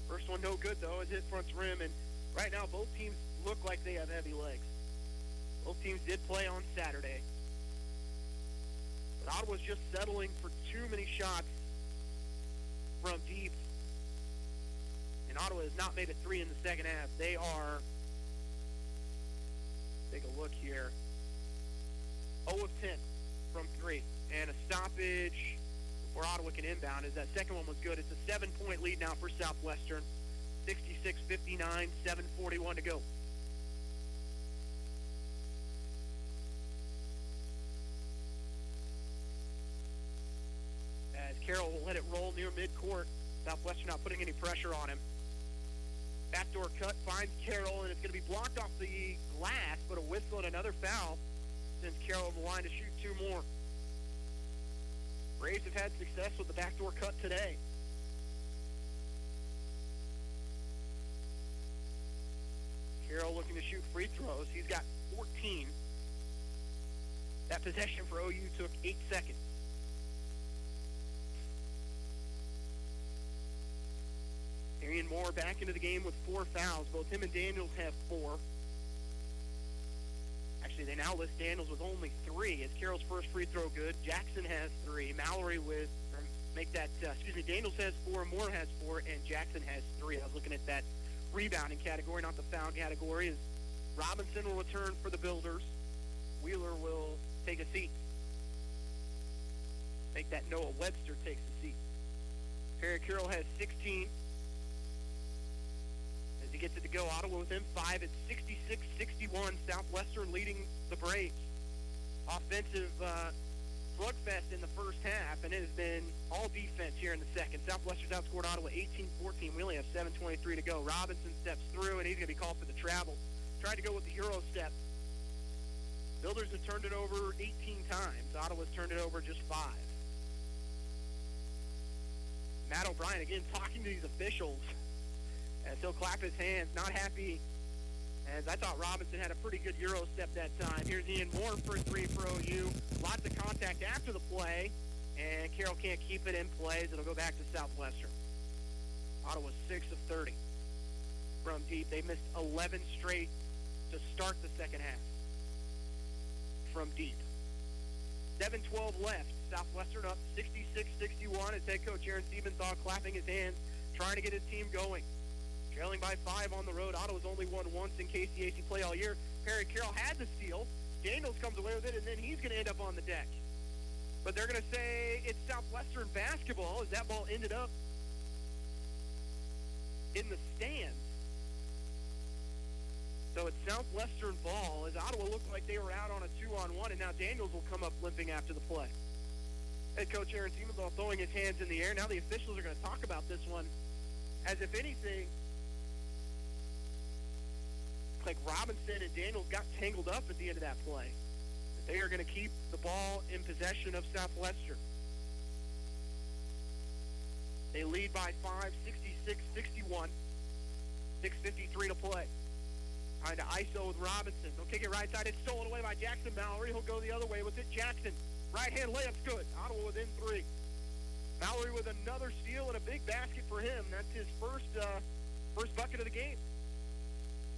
First one no good, though, as hit front's rim. And right now, both teams look like they have heavy legs. Both teams did play on Saturday. But Ottawa's just settling for too many shots from deep. And Ottawa has not made a three in the second half. They are, take a look here, 0 of 10 from three. And a stoppage before Ottawa can inbound, as that second one was good. It's a 7-point lead now for Southwestern. 66-59, 7:41 to go. As Carroll will let it roll near midcourt. Southwestern not putting any pressure on him. Backdoor cut finds Carroll, and it's going to be blocked off the glass, but a whistle and another foul sends Carroll over the line to shoot two more. Braves have had success with the backdoor cut today. Carroll looking to shoot free throws. He's got 14. That possession for OU took 8 seconds. Arian Moore back into the game with 4 fouls. Both him and Daniels have 4. Actually, they now list Daniels with only 3. It's Carroll's first free throw good. Jackson has 3. Mallory with, Daniels has 4, Moore has 4, and Jackson has 3. I was looking at that rebounding category, not the foul category. As Robinson will return for the Builders. Wheeler will take a seat. Make that Noah Webster takes a seat. Perry Carroll has 16. As he gets it to go, Ottawa with him 5 at 66-61. Southwestern leading the Braves. Offensive slugfest in the first half, and it has been all defense here in the second. Southwestern's outscored Ottawa 18-14. We only have 7:23 to go. Robinson steps through, and he's going to be called for the travel. Tried to go with the Euro step. Builders have turned it over 18 times. Ottawa's turned it over just 5. Matt O'Brien, again, talking to these officials as he'll clap his hands, not happy, as I thought Robinson had a pretty good Euro step that time. Here's Ian Moore for 3 for OU. Lots of contact after the play, and Carroll can't keep it in plays. It'll go back to Southwestern. Ottawa 6 of 30 from deep. They missed 11 straight to start the second half from deep. 7:12 left. Southwestern up 66-61 as head coach Aaron Siebenthal clapping his hands, trying to get his team going. Trailing by 5 on the road. Ottawa's only won once in KCAC play all year. Perry Carroll had the steal. Daniels comes away with it, and then he's going to end up on the deck. But they're going to say it's Southwestern basketball as that ball ended up in the stands. So it's Southwestern ball as Ottawa looked like they were out on a 2-on-1, and now Daniels will come up limping after the play. Head coach Aaron Siebenthal throwing his hands in the air. Now the officials are going to talk about this one as if anything, like Robinson and Daniels got tangled up at the end of that play. But they are going to keep the ball in possession of Southwestern. They lead by 5, 66-61. 6:53 to play. Trying to ISO with Robinson. They'll kick it right side. It's stolen away by Jackson Mallory. He'll go the other way with it. Jackson, right-hand layup's good. Ottawa within 3. Mallory with another steal and a big basket for him. That's his first bucket of the game.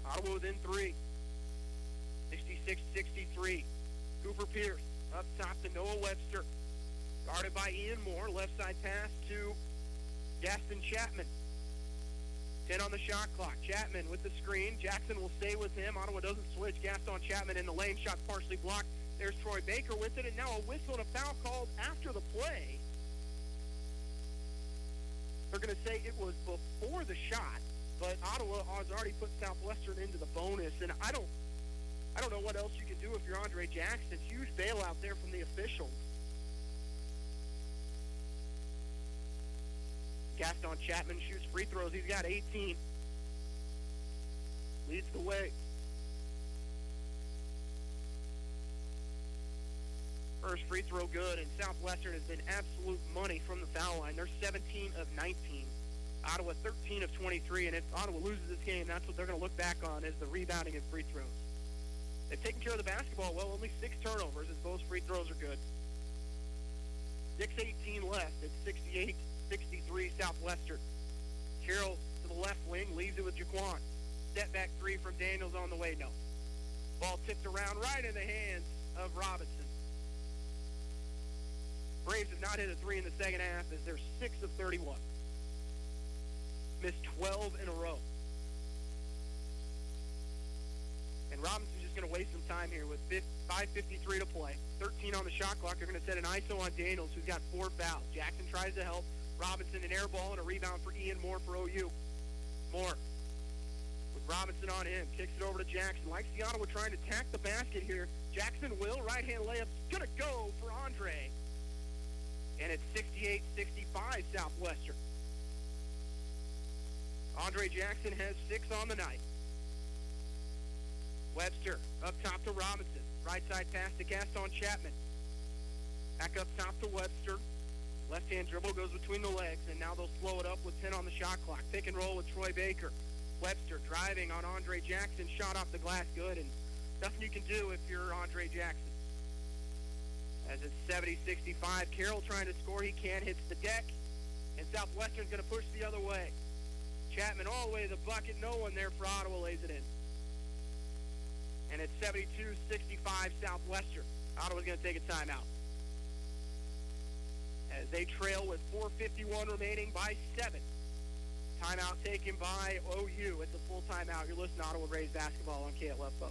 Ottawa within 3. 66-63. Cooper Pierce up top to Noah Webster. Guarded by Ian Moore. Left side pass to Gaston Chapman. 10 on the shot clock. Chapman with the screen. Jackson will stay with him. Ottawa doesn't switch. Gaston Chapman in the lane. Shot partially blocked. There's Troy Baker with it. And now a whistle and a foul called after the play. They're going to say it was before the shot, but Ottawa has already put Southwestern into the bonus. And I don't know what else you can do if you're Andre Jackson. Huge bailout there from the officials. Gaston Chapman shoots free throws. He's got 18. Leads the way. First free throw good, and Southwestern has been absolute money from the foul line. They're 17 of 19. Ottawa 13 of 23, and if Ottawa loses this game, that's what they're going to look back on as the rebounding and free throws. They've taken care of the basketball well, only 6 turnovers as both free throws are good. 6:18 left. It's 68-63 Southwestern. Carroll to the left wing, leaves it with Jaquan. Step back three from Daniels on the way, no. Ball tipped around right in the hands of Robinson. Braves have not hit a three in the second half as they're 6 of 31. Missed 12 in a row. And Robinson's just going to waste some time here with 5:53 to play. 13 on the shot clock. They're going to set an ISO on Daniels, who's got 4 fouls. Jackson tries to help. Robinson an air ball and a rebound for Ian Moore for OU. Moore with Robinson on him. Kicks it over to Jackson. Like the Ottawa trying to tack the basket here. Jackson will. Right-hand layup's going to go for Andre. And it's 68-65 Southwestern. Andre Jackson has 6 on the night. Webster up top to Robinson. Right side pass to Gaston Chapman. Back up top to Webster. Left-hand dribble goes between the legs, and now they'll slow it up with 10 on the shot clock. Pick and roll with Troy Baker. Webster driving on Andre Jackson. Shot off the glass good, and nothing you can do if you're Andre Jackson. As it's 70-65, Carroll trying to score. He can't. Hits the deck, and Southwestern's going to push the other way. Chapman all the way to the bucket. No one there for Ottawa, lays it in. And it's 72-65 Southwestern. Ottawa's going to take a timeout. As they trail with 4:51 remaining by 7. Timeout taken by OU. It's a full timeout. You're listening to Ottawa Braves basketball on KLFO.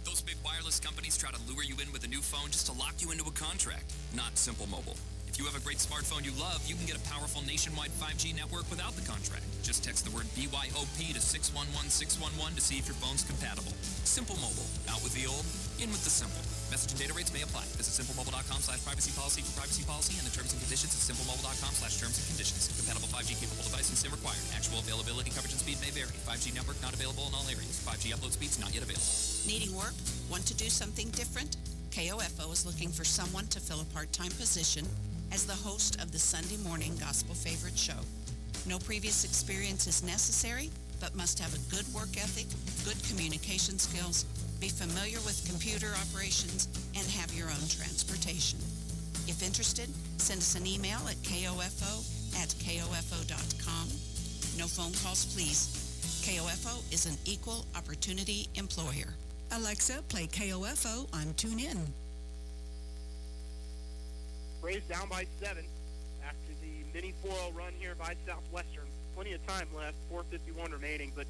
Those big wireless companies try to lure you in with a new phone just to lock you into a contract. Not Simple Mobile. If you have a great smartphone you love, you can get a powerful nationwide 5G network without the contract. Just text the word BYOP to 611611 to see if your phone's compatible. Simple Mobile. Out with the old, in with the simple. Message and data rates may apply. Visit simplemobile.com/privacy policy for privacy policy and the terms and conditions at simplemobile.com/terms and conditions. Compatible 5G capable device and SIM required. Actual availability, coverage, and speed may vary. 5G network not available in all areas. 5G upload speeds not yet available. Needing work? Want to do something different? KOFO is looking for someone to fill a part-time position as the host of the Sunday morning gospel favorite show. No previous experience is necessary, but must have a good work ethic, good communication skills, be familiar with computer operations, and have your own transportation. If interested, send us an email at kofo@kofo.com. No phone calls, please. KOFO is an equal opportunity employer. Alexa, play KOFO on TuneIn. Braves down by 7 after the mini 4-0 run here by Southwestern. Plenty of time left, 4:51 remaining, but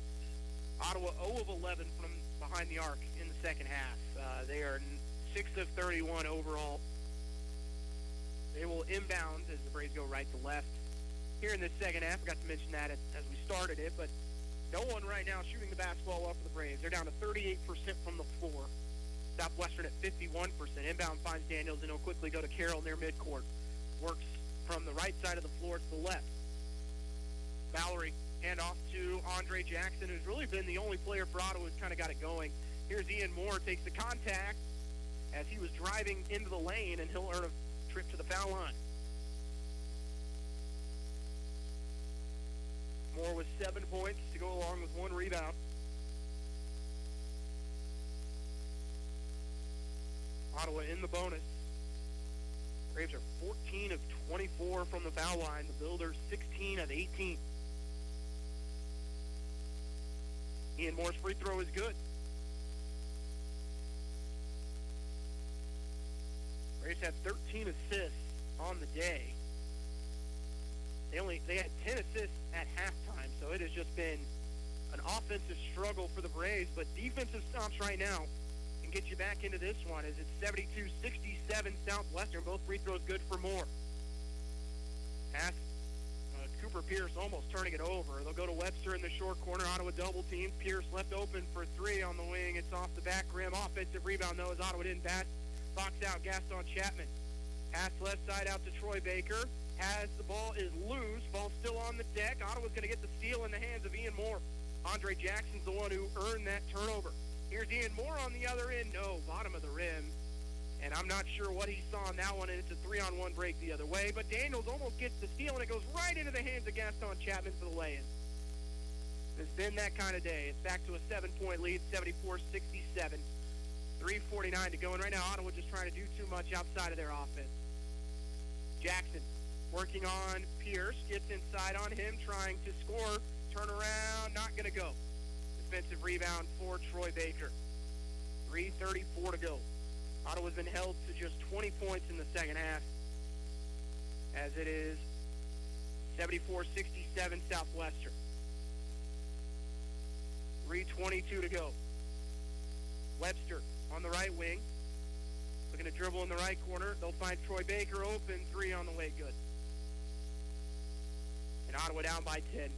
Ottawa 0 of 11 from behind the arc in the second half. They are 6 of 31 overall. They will inbound as the Braves go right to left. Here in this second half, I forgot to mention that as we started it, but no one right now shooting the basketball well for the Braves. They're down to 38% from the floor. Southwestern at 51%. Inbound finds Daniels, and he'll quickly go to Carroll near midcourt. Works from the right side of the floor to the left. Valerie, hand off to Andre Jackson, who's really been the only player for Ottawa who's kind of got it going. Here's Ian Moore, takes the contact as he was driving into the lane, and he'll earn a trip to the foul line. Moore with 7 points to go along with 1 rebound. Ottawa in the bonus. Braves are 14 of 24 from the foul line. The Builders 16 of 18. Ian Moore's free throw is good. Braves had 13 assists on the day. They had 10 assists at halftime, so it has just been an offensive struggle for the Braves, but defensive stops right now can get you back into this one as it's 72-67 Southwestern. Both free throws good for Moore. Pass Cooper Pierce almost turning it over. They'll go to Webster in the short corner. Ottawa double team. Pierce left open for 3 on the wing. It's off the back rim. Offensive rebound, though, as Ottawa didn't bat. Box out, Gaston Chapman. Pass left side out to Troy Baker. Has the ball, is loose. Ball still on the deck. Ottawa's going to get the steal in the hands of Ian Moore. Andre Jackson's the one who earned that turnover. Here's Ian Moore on the other end. No, bottom of the rim. And I'm not sure what he saw on that one, and it's a 3-on-1 break the other way. But Daniels almost gets the steal, and it goes right into the hands of Gaston Chapman for the lay-in. It's been that kind of day. It's back to a 7-point lead, 74-67. 3:49 to go, and right now Ottawa just trying to do too much outside of their offense. Jackson working on Pierce, gets inside on him, trying to score, turn around, not going to go. Defensive rebound for Troy Baker. 3:34 to go. Ottawa's been held to just 20 points in the second half, as it is 74-67 Southwestern. 3:22 to go. Webster on the right wing, looking to dribble in the right corner. They'll find Troy Baker open, three on the way, good. And Ottawa down by 10.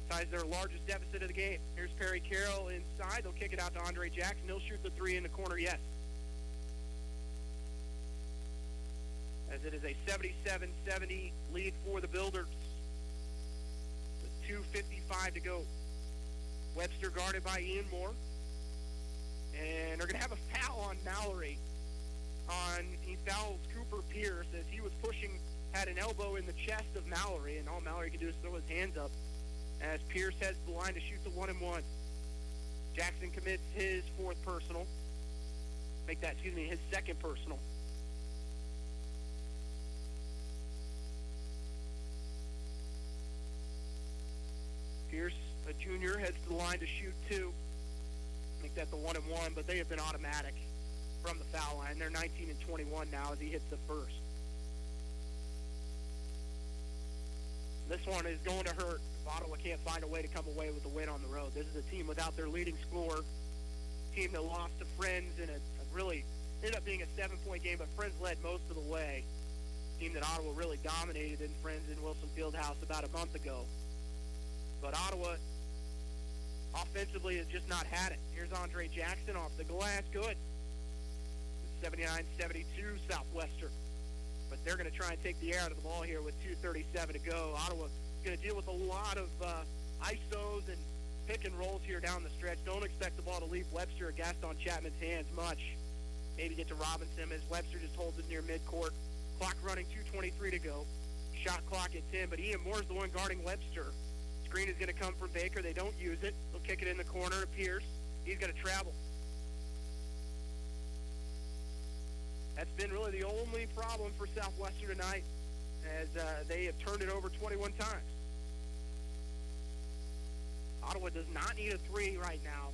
Ties their largest deficit of the game. Here's Perry Carroll inside. They'll kick it out to Andre Jackson. He'll shoot the three in the corner, yes. As it is a 77-70 lead for the Builders. With 2:55 to go. Webster guarded by Ian Moore. And they're going to have a foul on Mallory. He fouls Cooper Pierce as he was pushing, had an elbow in the chest of Mallory, and all Mallory can do is throw his hands up as Pierce heads to the line to shoot the 1-and-1. Jackson commits his fourth personal. His second personal. Pierce, a junior, heads to the line to shoot two. Make that the 1-and-1, but they have been automatic from the foul line. They're 19-21 now as he hits the first. This one is going to hurt if Ottawa can't find a way to come away with the win on the road. This is a team without their leading scorer, team that lost to Friends in a really ended up being a 7-point game, but Friends led most of the way. Team that Ottawa really dominated in Friends in Wilson Fieldhouse about a month ago. But Ottawa offensively has just not had it. Here's Andre Jackson off the glass, good. 79-72 Southwestern. But they're going to try and take the air out of the ball here with 2:37 to go. Ottawa's going to deal with a lot of ISOs and pick and rolls here down the stretch. Don't expect the ball to leave Webster or Gaston Chapman's hands much. Maybe get to Robinson as Webster just holds it near midcourt. Clock running, 2:23 to go. Shot clock at 10, but Ian Moore's the one guarding Webster. Screen is going to come from Baker. They don't use it. They'll kick it in the corner to Pierce. He's going to travel. That's been really the only problem for Southwestern tonight, as they have turned it over 21 times. Ottawa does not need a three right now.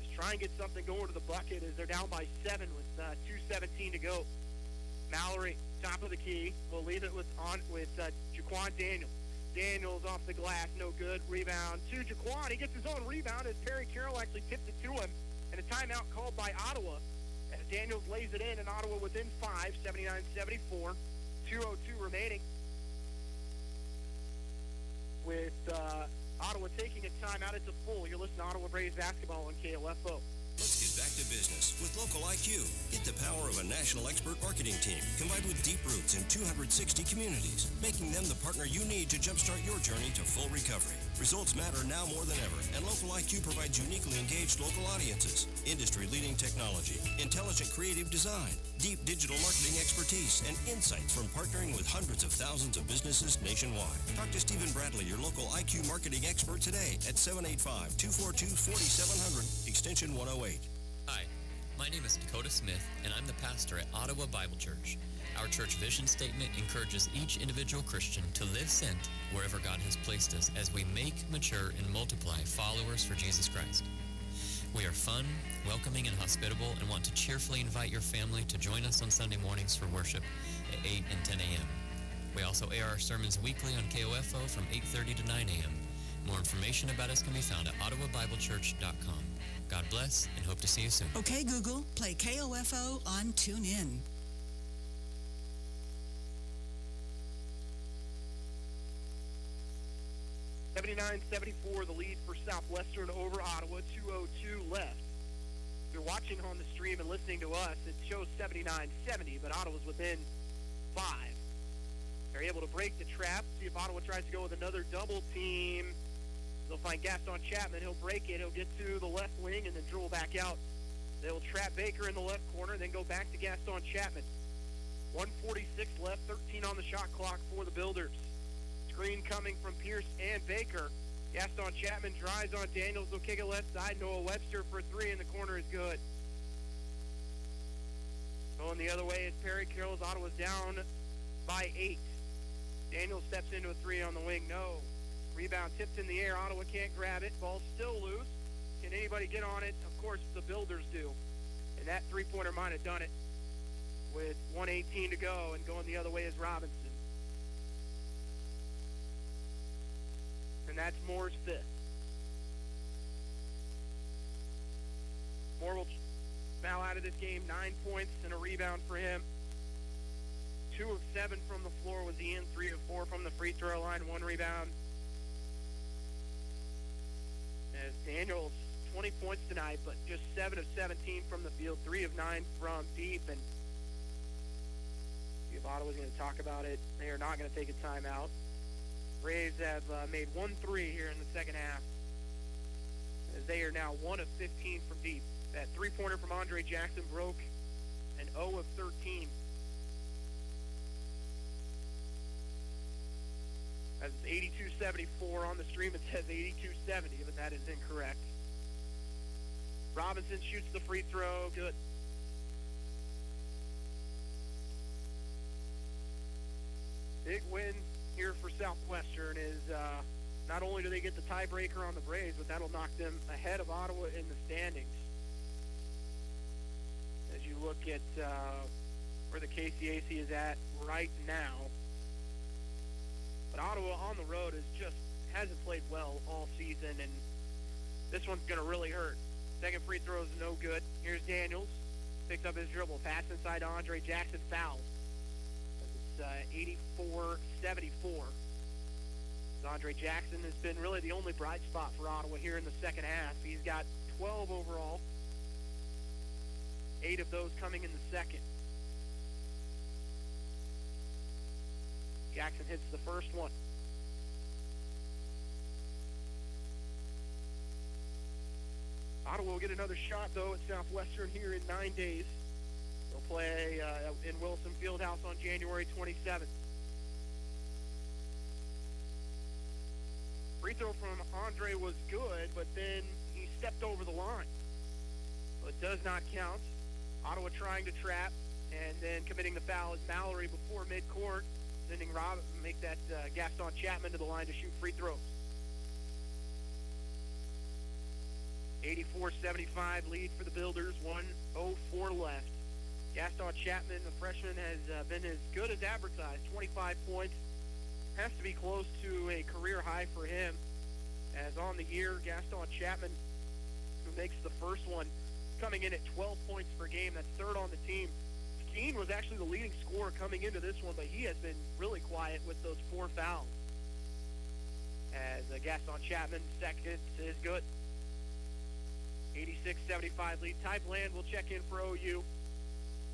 Just try and get something going to the bucket as they're down by 7 with 2:17 to go. Mallory, top of the key. We'll leave it with Jaquan Daniels. Daniels off the glass, no good. Rebound to Jaquan. He gets his own rebound as Perry Carroll actually tipped it to him. And a timeout called by Ottawa as Daniels lays it in, and Ottawa within 5, 79-74. 2:02 remaining. With Ottawa taking a timeout, it's a full. You're listening to Ottawa Braves basketball on KOFO. Let's get back to business with Local IQ. Get the power of a national expert marketing team combined with deep roots in 260 communities, making them the partner you need to jumpstart your journey to full recovery. Results matter now more than ever, and Local IQ provides uniquely engaged local audiences, industry-leading technology, intelligent creative design, deep digital marketing expertise, and insights from partnering with hundreds of thousands of businesses nationwide. Talk to Stephen Bradley, your local IQ marketing expert today at 785-242-4700, extension 108. Hi, my name is Dakota Smith, and I'm the pastor at Ottawa Bible Church. Our church vision statement encourages each individual Christian to live sent wherever God has placed us as we make, mature, and multiply followers for Jesus Christ. We are fun, welcoming, and hospitable, and want to cheerfully invite your family to join us on Sunday mornings for worship at 8 and 10 a.m. We also air our sermons weekly on KOFO from 8:30 to 9 a.m. More information about us can be found at ottawabiblechurch.com. God bless, and hope to see you soon. Okay, Google, play KOFO on TuneIn. 79-74, the lead for Southwestern over Ottawa, 2:02 left. If you're watching on the stream and listening to us, it shows 79-70, but Ottawa's within 5. They're able to break the trap, see if Ottawa tries to go with another double team. They'll find Gaston Chapman. He'll break it. He'll get to the left wing and then dribble back out. They'll trap Baker in the left corner, then go back to Gaston Chapman. 1:46 left, 13 on the shot clock for the Builders. Screen coming from Pierce and Baker. Gaston Chapman drives on Daniels. They'll kick it left side. Noah Webster for 3 in the corner is good. Going the other way is Perry Carroll's. Ottawa's down by 8. Daniels steps into a 3 on the wing. No. Rebound tipped in the air. Ottawa can't grab it. Ball still loose. Can anybody get on it? Of course, the Builders do. And that three-pointer might have done it with 1:18 to go. And going the other way is Robinson. And that's Moore's 5th. Moore will foul out of this game. 9 points and a rebound for him. 2 of 7 from the floor was Ian. 3 of 4 from the free throw line. 1 rebound. As Daniels, 20 points tonight, but just 7 of 17 from the field. 3 of 9 from deep. And if Ottawa's going to talk about it, they are not going to take a timeout. Braves have made 1 3 here in the second half, as they are now 1 of 15 from deep. That three-pointer from Andre Jackson broke an 0 of 13. As it's 82-74 on the stream, it says 82-70, but that is incorrect. Robinson shoots the free throw. Good. Big win here for Southwestern is not only do they get the tiebreaker on the Braves, but that'll knock them ahead of Ottawa in the standings. As you look at where the KCAC is at right now. But Ottawa on the road hasn't played well all season, and this one's going to really hurt. Second free throw is no good. Here's Daniels. Picks up his dribble. Pass inside to Andre Jackson. Fouls. It's 84-74. Andre Jackson has been really the only bright spot for Ottawa here in the second half. He's got 12 overall. 8 of those coming in the second. Jackson hits the first one. Ottawa will get another shot, though, at Southwestern here in 9 days. They'll play in Wilson Fieldhouse on January 27th. Free throw from Andre was good, but then he stepped over the line. So it does not count. Ottawa trying to trap, and then committing the foul is Mallory before midcourt, sending Rob make that Gaston Chapman to the line to shoot free throws. 84-75 lead for the Builders, 1:04 left. Gaston Chapman, the freshman, has been as good as advertised, 25 points. Has to be close to a career high for him, as on the year, Gaston Chapman, who makes the first one, coming in at 12 points per game. That's third on the team. Keene was actually the leading scorer coming into this one, but he has been really quiet with those 4 fouls. As Gaston Chapman, second, is good. 86-75 lead. Ty Bland will check in for OU.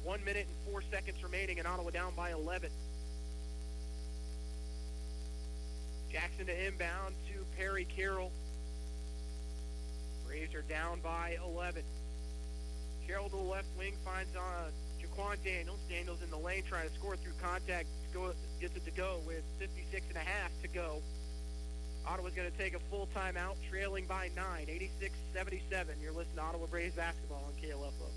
1 minute and 4 seconds remaining, and Ottawa down by 11. Jackson to inbound to Perry Carroll. Braves are down by 11. Carroll to the left wing finds Jaquan Daniels. Daniels in the lane trying to score through contact. Gets it to go with 56 and a half to go. Ottawa's going to take a full timeout, trailing by 9, 86-77. You're listening to Ottawa Braves basketball on KLFO.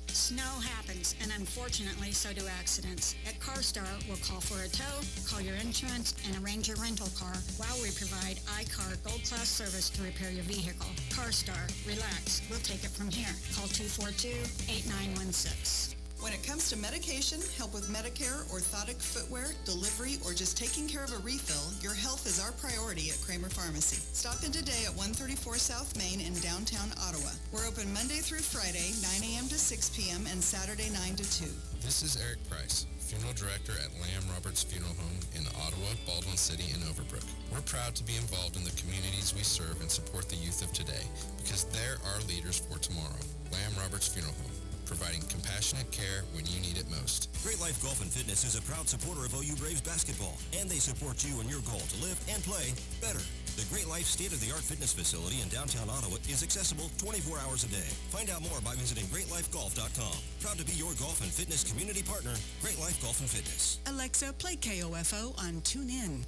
Snow happens, and unfortunately, so do accidents. At CarStar, we'll call for a tow, call your insurance, and arrange your rental car while we provide iCar Gold Class service to repair your vehicle. CarStar, relax. We'll take it from here. Call 242-8916. When it comes to medication, help with Medicare, orthotic footwear, delivery, or just taking care of a refill, your health is our priority at Kramer Pharmacy. Stop in today at 134 South Main in downtown Ottawa. We're open Monday through Friday, 9 a.m. to 6 p.m. and Saturday 9 to 2. This is Eric Price, Funeral Director at Lamb Roberts Funeral Home in Ottawa, Baldwin City, and Overbrook. We're proud to be involved in the communities we serve and support the youth of today, because they're our leaders for tomorrow. Lamb Roberts Funeral Home, providing compassionate care when you need it most. Great Life Golf and Fitness is a proud supporter of OU Braves basketball, and they support you in your goal to live and play better. The Great Life state-of-the-art fitness facility in downtown Ottawa is accessible 24 hours a day. Find out more by visiting GreatLifeGolf.com. Proud to be your golf and fitness community partner, Great Life Golf and Fitness. Alexa, play KOFO on TuneIn.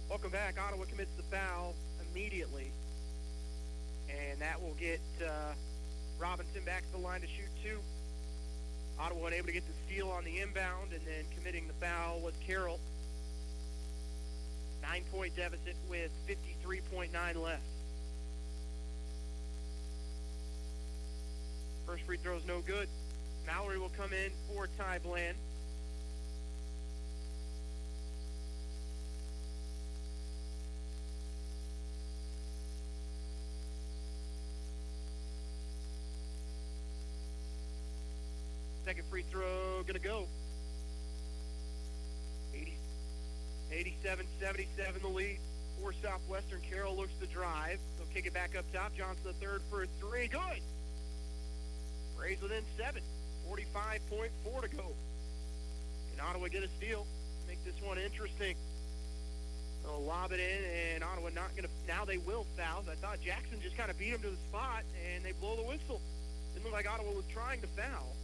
Welcome back. Ottawa commits the foul immediately, and that will get Robinson back to the line to shoot two. Ottawa unable to get the steal on the inbound, and then committing the foul was Carroll. 9-point deficit with 53.9 left. First free throw is no good. Mallory will come in for Ty Bland. Second free throw gonna go. 87-77 the lead for Southwestern. Carroll looks to drive. They'll kick it back up top. Johnson the third for a three. Good. Braves within 7. 45.4 to go. Can Ottawa get a steal? Make this one interesting. They'll lob it in, and Ottawa not going to. Now they will foul. I thought Jackson just kind of beat him to the spot, and they blow the whistle. Didn't look like Ottawa was trying to foul.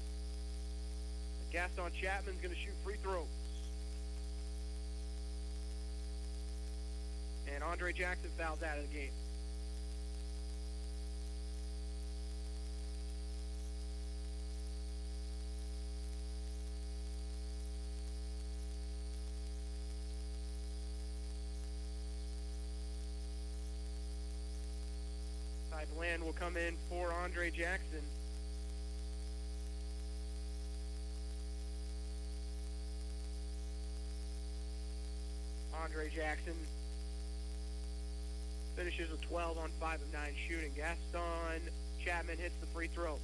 Gaston Chapman's going to shoot free throws. And Andre Jackson fouls out of the game. Ty Bland will come in for Andre Jackson. Andre Jackson finishes with 12 on 5 of 9 shooting. Gaston Chapman hits the free throw.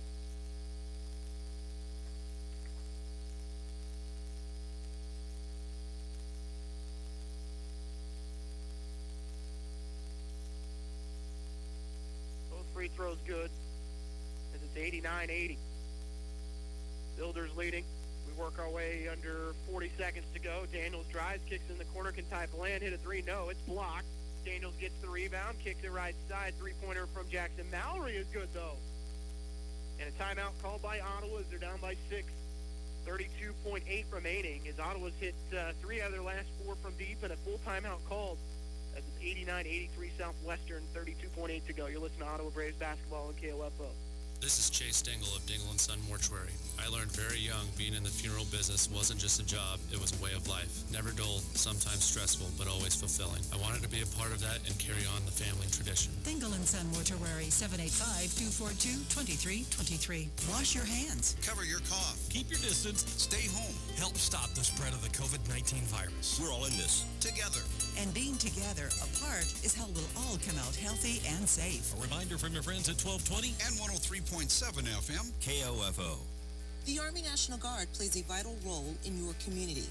Both free throws good, as it's 89-80. Builders leading. We work our way under 40 seconds to go. Daniels drives, kicks in the corner. Can Ty Bland hit a three? No, it's blocked. Daniels gets the rebound, kicks it right side. Three-pointer from Jackson Mallory is good, though. And a timeout called by Ottawa as they're down by 6. 32.8 remaining as Ottawa's hit 3 out of their last 4 from deep, and a full timeout called. As it's 89-83 Southwestern, 32.8 to go. You're listening to Ottawa Braves basketball on KOFO. This is Chase Dingle of Dingle & Son Mortuary. I learned very young being in the funeral business wasn't just a job, it was a way of life. Never dull, sometimes stressful, but always fulfilling. I wanted to be a part of that and carry on the family tradition. Dingle & Son Mortuary, 785-242-2323. Wash your hands. Cover your cough. Keep your distance. Stay home. Help stop the spread of the COVID-19 virus. We're all in this. Together. And being together apart is how we'll all come out healthy and safe. A reminder from your friends at 1220 and 103.7 FM. KOFO. The Army National Guard plays a vital role in your community.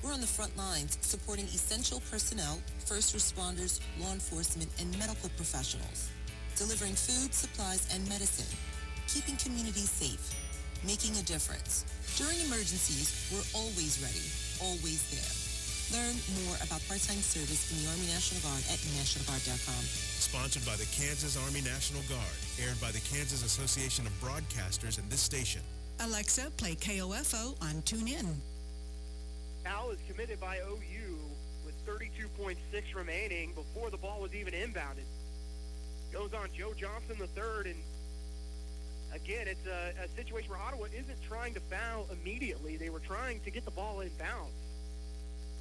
We're on the front lines supporting essential personnel, first responders, law enforcement, and medical professionals, delivering food, supplies, and medicine, keeping communities safe, making a difference. During emergencies, we're always ready, always there. Learn more about part-time service in the Army National Guard at nationalguard.com. Sponsored by the Kansas Army National Guard. Aired by the Kansas Association of Broadcasters and this station. Alexa, play KOFO on TuneIn. Foul is committed by OU with 32.6 remaining before the ball was even inbounded. Goes on Joe Johnson the third, and again, it's a situation where Ottawa isn't trying to foul immediately. They were trying to get the ball in bounds.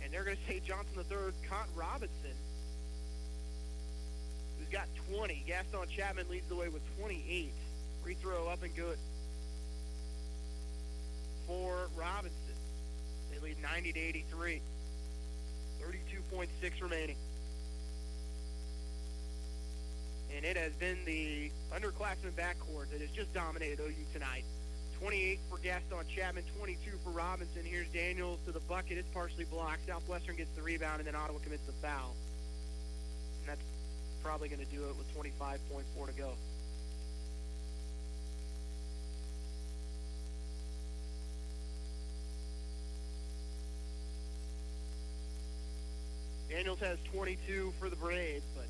And they're going to say Johnson the third caught Robinson, who's got 20. Gaston Chapman leads the way with 28. Free throw up and good for Robinson. They lead 90-83. 32.6 remaining. And it has been the underclassmen backcourt that has just dominated OU tonight. 28 for Gaston Chapman, 22 for Robinson. Here's Daniels to the bucket. It's partially blocked. Southwestern gets the rebound, and then Ottawa commits the foul. And that's probably going to do it with 25.4 to go. Daniels has 22 for the Braves, but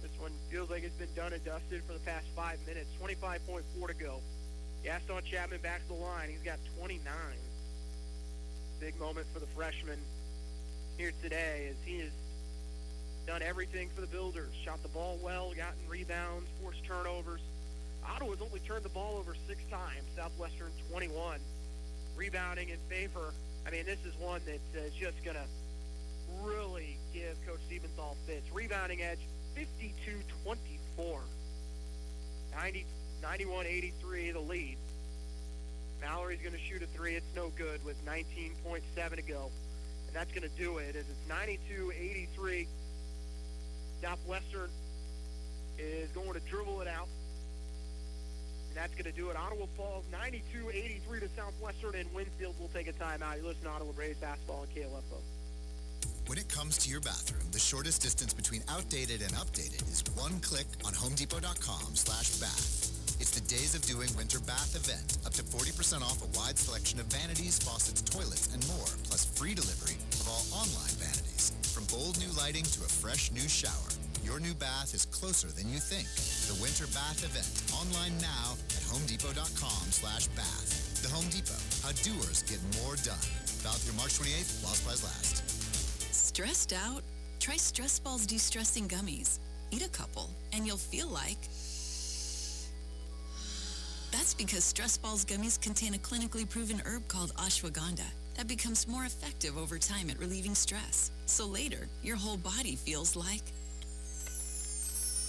this one feels like it's been done and dusted for the past 5 minutes. 25.4 to go. Gaston Chapman back to the line. He's got 29. Big moment for the freshman here today as he has done everything for the Builders. Shot the ball well, gotten rebounds, forced turnovers. Ottawa's only turned the ball over 6 times. Southwestern 21. Rebounding in favor. I mean, this is one that's just going to really give Coach Siebenthal fits. Rebounding edge, 52-24. 91-83 the lead. Mallory's going to shoot a 3. It's no good with 19.7 to go. And that's going to do it as it's 92-83. Southwestern is going to dribble it out. And that's going to do it. Ottawa falls 92-83 to Southwestern, and Winfield will take a timeout. You listen to Ottawa Braves basketball on KOFO. When it comes to your bathroom, the shortest distance between outdated and updated is one click on HomeDepot.com/bath. It's the Days of Doing Winter Bath event. Up to 40% off a wide selection of vanities, faucets, toilets, and more, plus free delivery of all online vanities. From bold new lighting to a fresh new shower, your new bath is closer than you think. The Winter Bath event, online now at HomeDepot.com/bath. The Home Depot, how doers get more done. Valid through March 28th, while supplies last. Stressed out? Try Stress Balls De-Stressing Gummies. Eat a couple, and you'll feel like... That's because Stress Balls gummies contain a clinically proven herb called ashwagandha that becomes more effective over time at relieving stress. So later, your whole body feels like...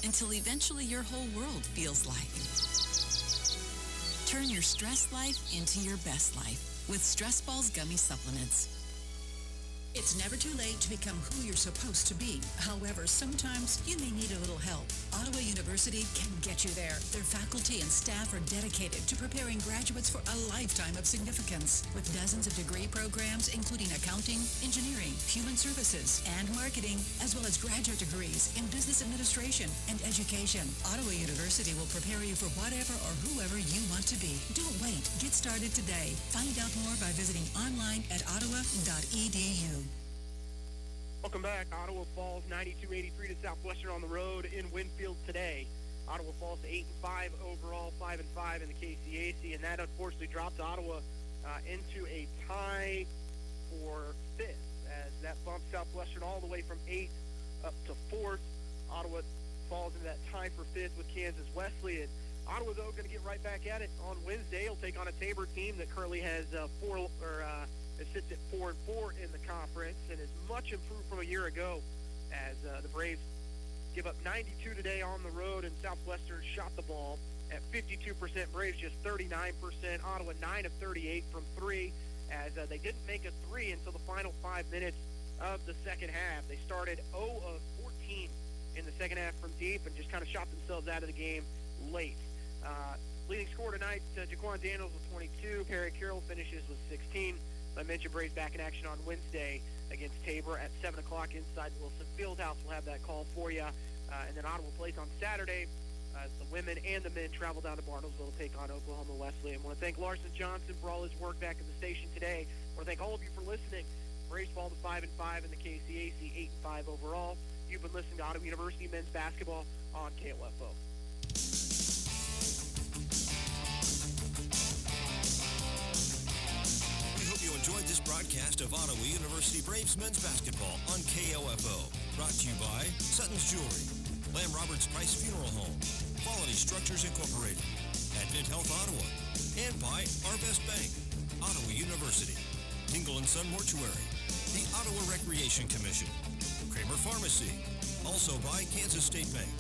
until eventually your whole world feels like... Turn your stress life into your best life with Stress Balls Gummy Supplements. It's never too late to become who you're supposed to be. However, sometimes you may need a little help. Ottawa University can get you there. Their faculty and staff are dedicated to preparing graduates for a lifetime of significance. With dozens of degree programs, including accounting, engineering, human services, and marketing, as well as graduate degrees in business administration and education. Ottawa University will prepare you for whatever or whoever you want to be. Don't wait. Get started today. Find out more by visiting online at ottawa.edu. Welcome back. Ottawa falls 92-83 to Southwestern on the road in Winfield today. Ottawa falls to 8-5 overall, 5-5 in the KCAC, and that unfortunately drops Ottawa into a tie for 5th, as that bumps Southwestern all the way from 8th up to 4th. Ottawa falls into that tie for 5th with Kansas Wesley, and Ottawa, though, going to get right back at it on Wednesday. He'll take on a Tabor team that currently has it sits at 4-4 in the conference and is much improved from a year ago, as the Braves give up 92 today on the road, and Southwestern shot the ball at 52%. Braves just 39%. Ottawa 9 of 38 from 3, as they didn't make a 3 until the final 5 minutes of the second half. They started 0 of 14 in the second half from deep and just kind of shot themselves out of the game late. Leading scorer tonight, Jaquan Daniels with 22. Perry Carroll finishes with 16. I mentioned Braves back in action on Wednesday against Tabor at 7 o'clock inside Wilson Fieldhouse. We'll have that call for you. And then Ottawa plays on Saturday. The women and the men travel down to Bartlesville to take on Oklahoma Wesley. I want to thank Larson Johnson for all his work back at the station today. I want to thank all of you for listening. Braves fall to 5-5 in the KCAC, 8-5 overall. You've been listening to Ottawa University men's basketball on KOFO. Enjoyed this broadcast of Ottawa University Braves men's basketball on KOFO. Brought to you by Sutton's Jewelry, Lamb Roberts Price Funeral Home, Quality Structures Incorporated, Advent Health Ottawa, and by Arvest Bank, Ottawa University, Tingle & Son Mortuary, the Ottawa Recreation Commission, Kramer Pharmacy, also by Kansas State Bank.